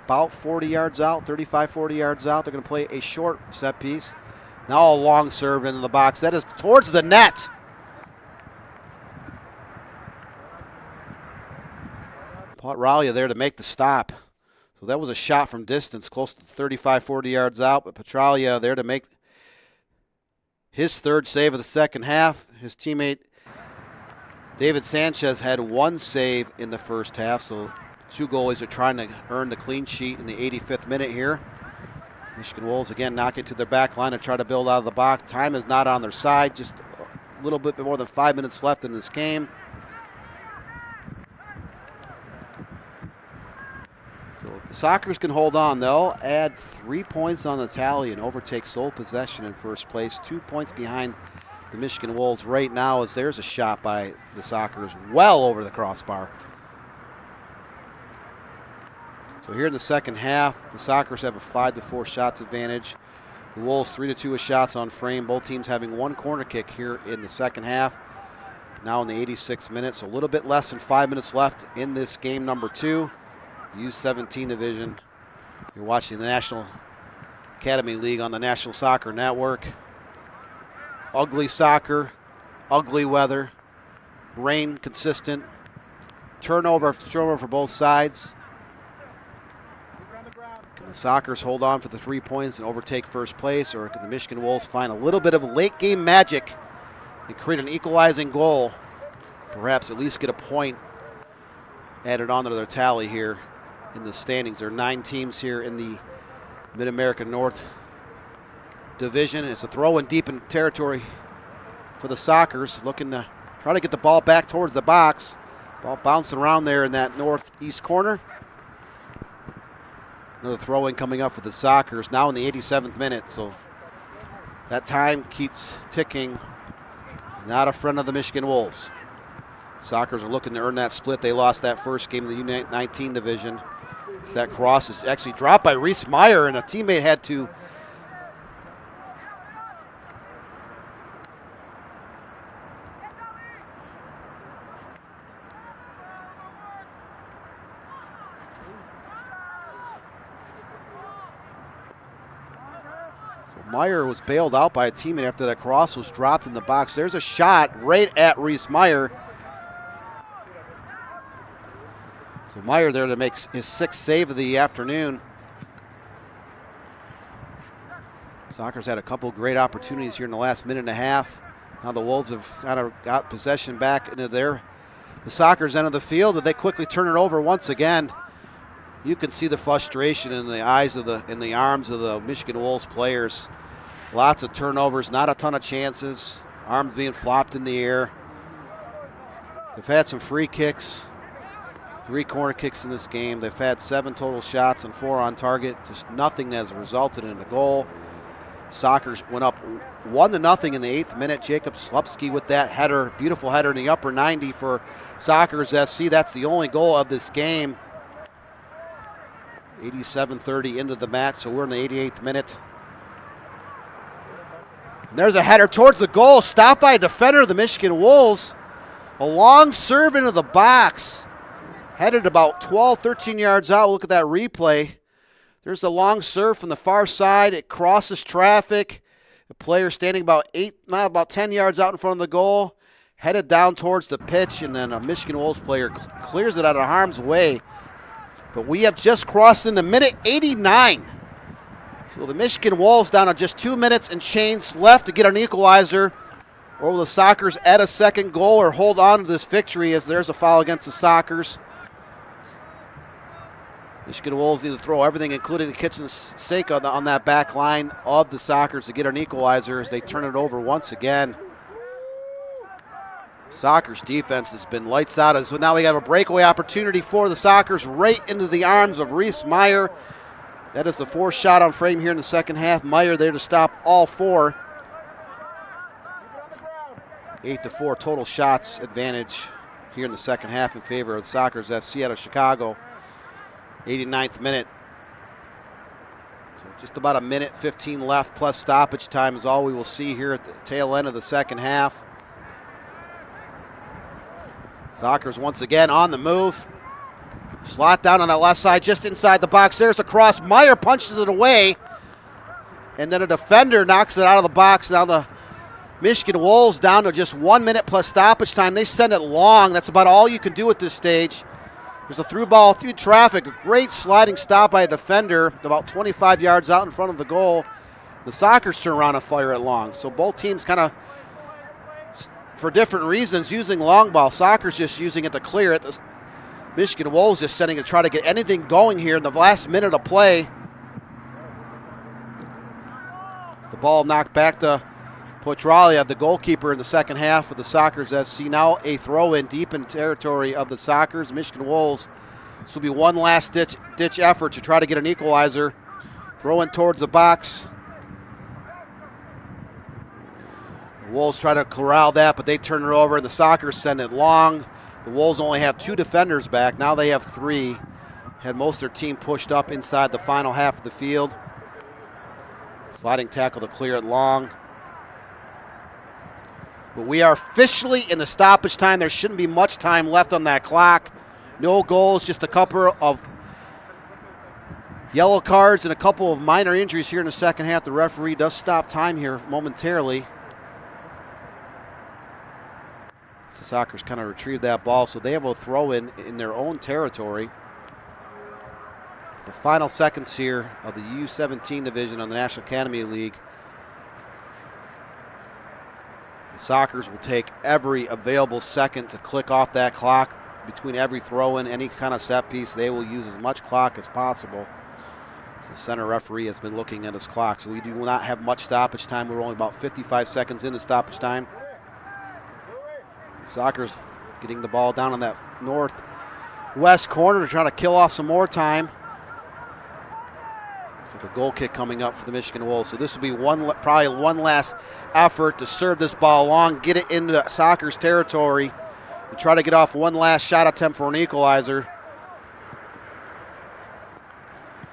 about 40 yards out, 35, 40 yards out. They're going to play a short set piece. Now a long serve into the box. That is towards the net. Portralia there to make the stop. So that was a shot from distance, close to 35, 40 yards out. But Portralia there to make his 3rd save of the second half. His teammate David Sanchez had 1 save in the first half, so 2 goalies are trying to earn the clean sheet in the 85th minute here. Michigan Wolves again knock it to their back line and try to build out of the box. Time is not on their side, just a little bit more than 5 minutes left in this game. So if the Sockers can hold on, they'll add 3 points on the tally and overtake sole possession in first place. 2 points behind the Michigan Wolves right now, as there's a shot by the Sockers well over the crossbar. So here in the second half, the Sockers have a 5-4 shots advantage. The Wolves 3-2 with shots on frame. Both teams having 1 corner kick here in the second half. Now in the 86th minute, so a little bit less than 5 minutes left in this game number 2. U17 division. You're watching the National Academy League on the National Soccer Network. Ugly soccer, ugly weather, rain consistent, turnover for both sides. Can the Sockers hold on for the 3 points and overtake first place, or can the Michigan Wolves find a little bit of late game magic and create an equalizing goal? Perhaps at least get a point added onto their tally here in the standings. There are 9 teams here in the Mid-American North Division. It's a throw in deep in territory for the Sockers, looking to try to get the ball back towards the box. Ball bouncing around there in that northeast corner. Another throw in coming up for the Sockers now in the 87th minute. So that time keeps ticking. Not a friend of the Michigan Wolves. Sockers are looking to earn that split. They lost that first game in the U19 division. So that cross is actually dropped by Reese Meyer, and a teammate had to Meyer was bailed out by a teammate after that cross was dropped in the box. There's a shot right at Reese Meyer. So Meyer there to make his 6th save of the afternoon. Sockers had a couple great opportunities here in the last minute and a half. Now the Wolves have kind of got possession back into the Sockers end of the field, but they quickly turn it over once again. You can see the frustration in the eyes of in the arms of the Michigan Wolves players. Lots of turnovers, not a ton of chances. Arms being flopped in the air. They've had some free kicks, 3 corner kicks in this game. They've had 7 total shots and 4 on target. Just nothing that has resulted in a goal. Sockers went up 1-0 in the 8th minute. Jacob Slupski with that header, beautiful header in the upper 90 for Sockers SC. That's the only goal of this game. 87-30 into the match, so we're in the 88th minute. And there's a header towards the goal, stopped by a defender of the Michigan Wolves. A long serve into the box, headed about 12, 13 yards out. Look at that replay. There's a long serve from the far side. It crosses traffic. The player standing about 10 yards out in front of the goal, headed down towards the pitch, and then a Michigan Wolves player clears it out of harm's way. But we have just crossed into minute 89. So the Michigan Wolves down to just 2 minutes and change left to get an equalizer. Or will the Sockers add a second goal or hold on to this victory, as there's a foul against the Sockers? Michigan Wolves need to throw everything, including the kitchen sink, on that back line of the Sockers to get an equalizer as they turn it over once again. Sockers defense has been lights out. So now we have a breakaway opportunity for the Sockers right into the arms of Reese Meyer. That is the fourth shot on frame here in the second half. Meyer there to stop all four. 8-4 total shots advantage here in the second half in favor of the Sockers FC out of Chicago. 89th minute. So just about a minute 15 left plus stoppage time is all we will see here at the tail end of the second half. Sockers once again on the move. Slot down on that left side just inside the box. There's a cross. Meyer punches it away. And then a defender knocks it out of the box. Now the Michigan Wolves down to just 1 minute plus stoppage time. They send it long. That's about all you can do at this stage. There's a through ball through traffic. A great sliding stop by a defender about 25 yards out in front of the goal. The Sockers turn around and fire it long. So both teams kind of, for different reasons, using long ball. Sockers just using it to clear it. The Michigan Wolves just sending it to try to get anything going here in the last minute of play. The ball knocked back to Potralia, the goalkeeper in the second half of the Sockers SC. Now a throw-in deep in territory of the Sockers. Michigan Wolves. This will be one last ditch effort to try to get an equalizer. Throw in towards the box. The Wolves try to corral that, but they turn it over, and the Sockers send it long. The Wolves only have 2 defenders back. Now they have 3. Had most of their team pushed up inside the final half of the field. Sliding tackle to clear it long. But we are officially in the stoppage time. There shouldn't be much time left on that clock. No goals, just a couple of yellow cards and a couple of minor injuries here in the second half. The referee does stop time here momentarily. The Sockers kind of retrieve that ball, so they have a throw in their own territory. The final seconds here of the U17 division on the National Academy League. The Sockers will take every available second to click off that clock between every throw in, any kind of set piece. They will use as much clock as possible. So the center referee has been looking at his clock, so we do not have much stoppage time. We're only about 55 seconds into stoppage time. The Sockers getting the ball down on that northwest corner to try to kill off some more time. It's like a goal kick coming up for the Michigan Wolves. So this will be probably one last effort to serve this ball long, get it into Sockers territory, and try to get off one last shot attempt for an equalizer.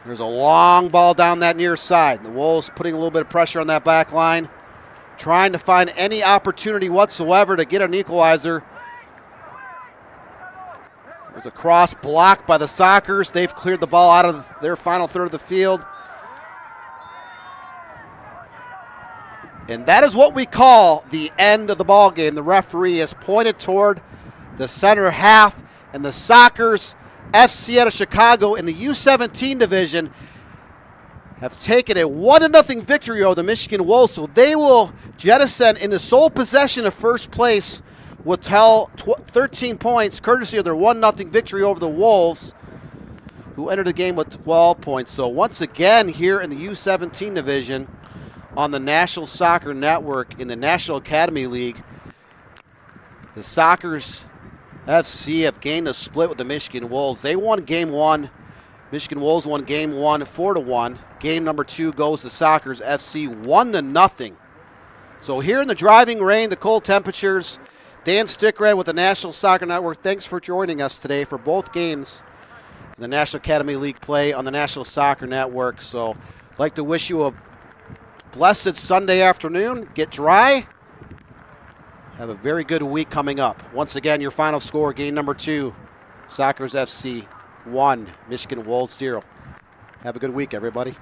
There's a long ball down that near side. The Wolves putting a little bit of pressure on that back line, trying to find any opportunity whatsoever to get an equalizer. There's a cross blocked by the Sockers. They've cleared the ball out of their final third of the field. And that is what we call the end of the ball game. The referee has pointed toward the center half, and the Sockers FC out of Chicago in the U17 division have taken a 1-0 victory over the Michigan Wolves, so they will jettison into sole possession of first place with 13 points, courtesy of their 1-0 victory over the Wolves, who entered the game with 12 points. So once again here in the U17 division on the National Soccer Network in the National Academy League, the Sockers FC have gained a split with the Michigan Wolves. They won game 1. Michigan Wolves won game 1 4-1. Game number 2 goes to Sockers SC 1-0. So here in the driving rain, the cold temperatures, Dan Stickred with the National Soccer Network, thanks for joining us today for both games in the National Academy League play on the National Soccer Network. So I'd like to wish you a blessed Sunday afternoon. Get dry. Have a very good week coming up. Once again, your final score, game number 2, Sockers FC 1, Michigan Wolves 0. Have a good week, everybody.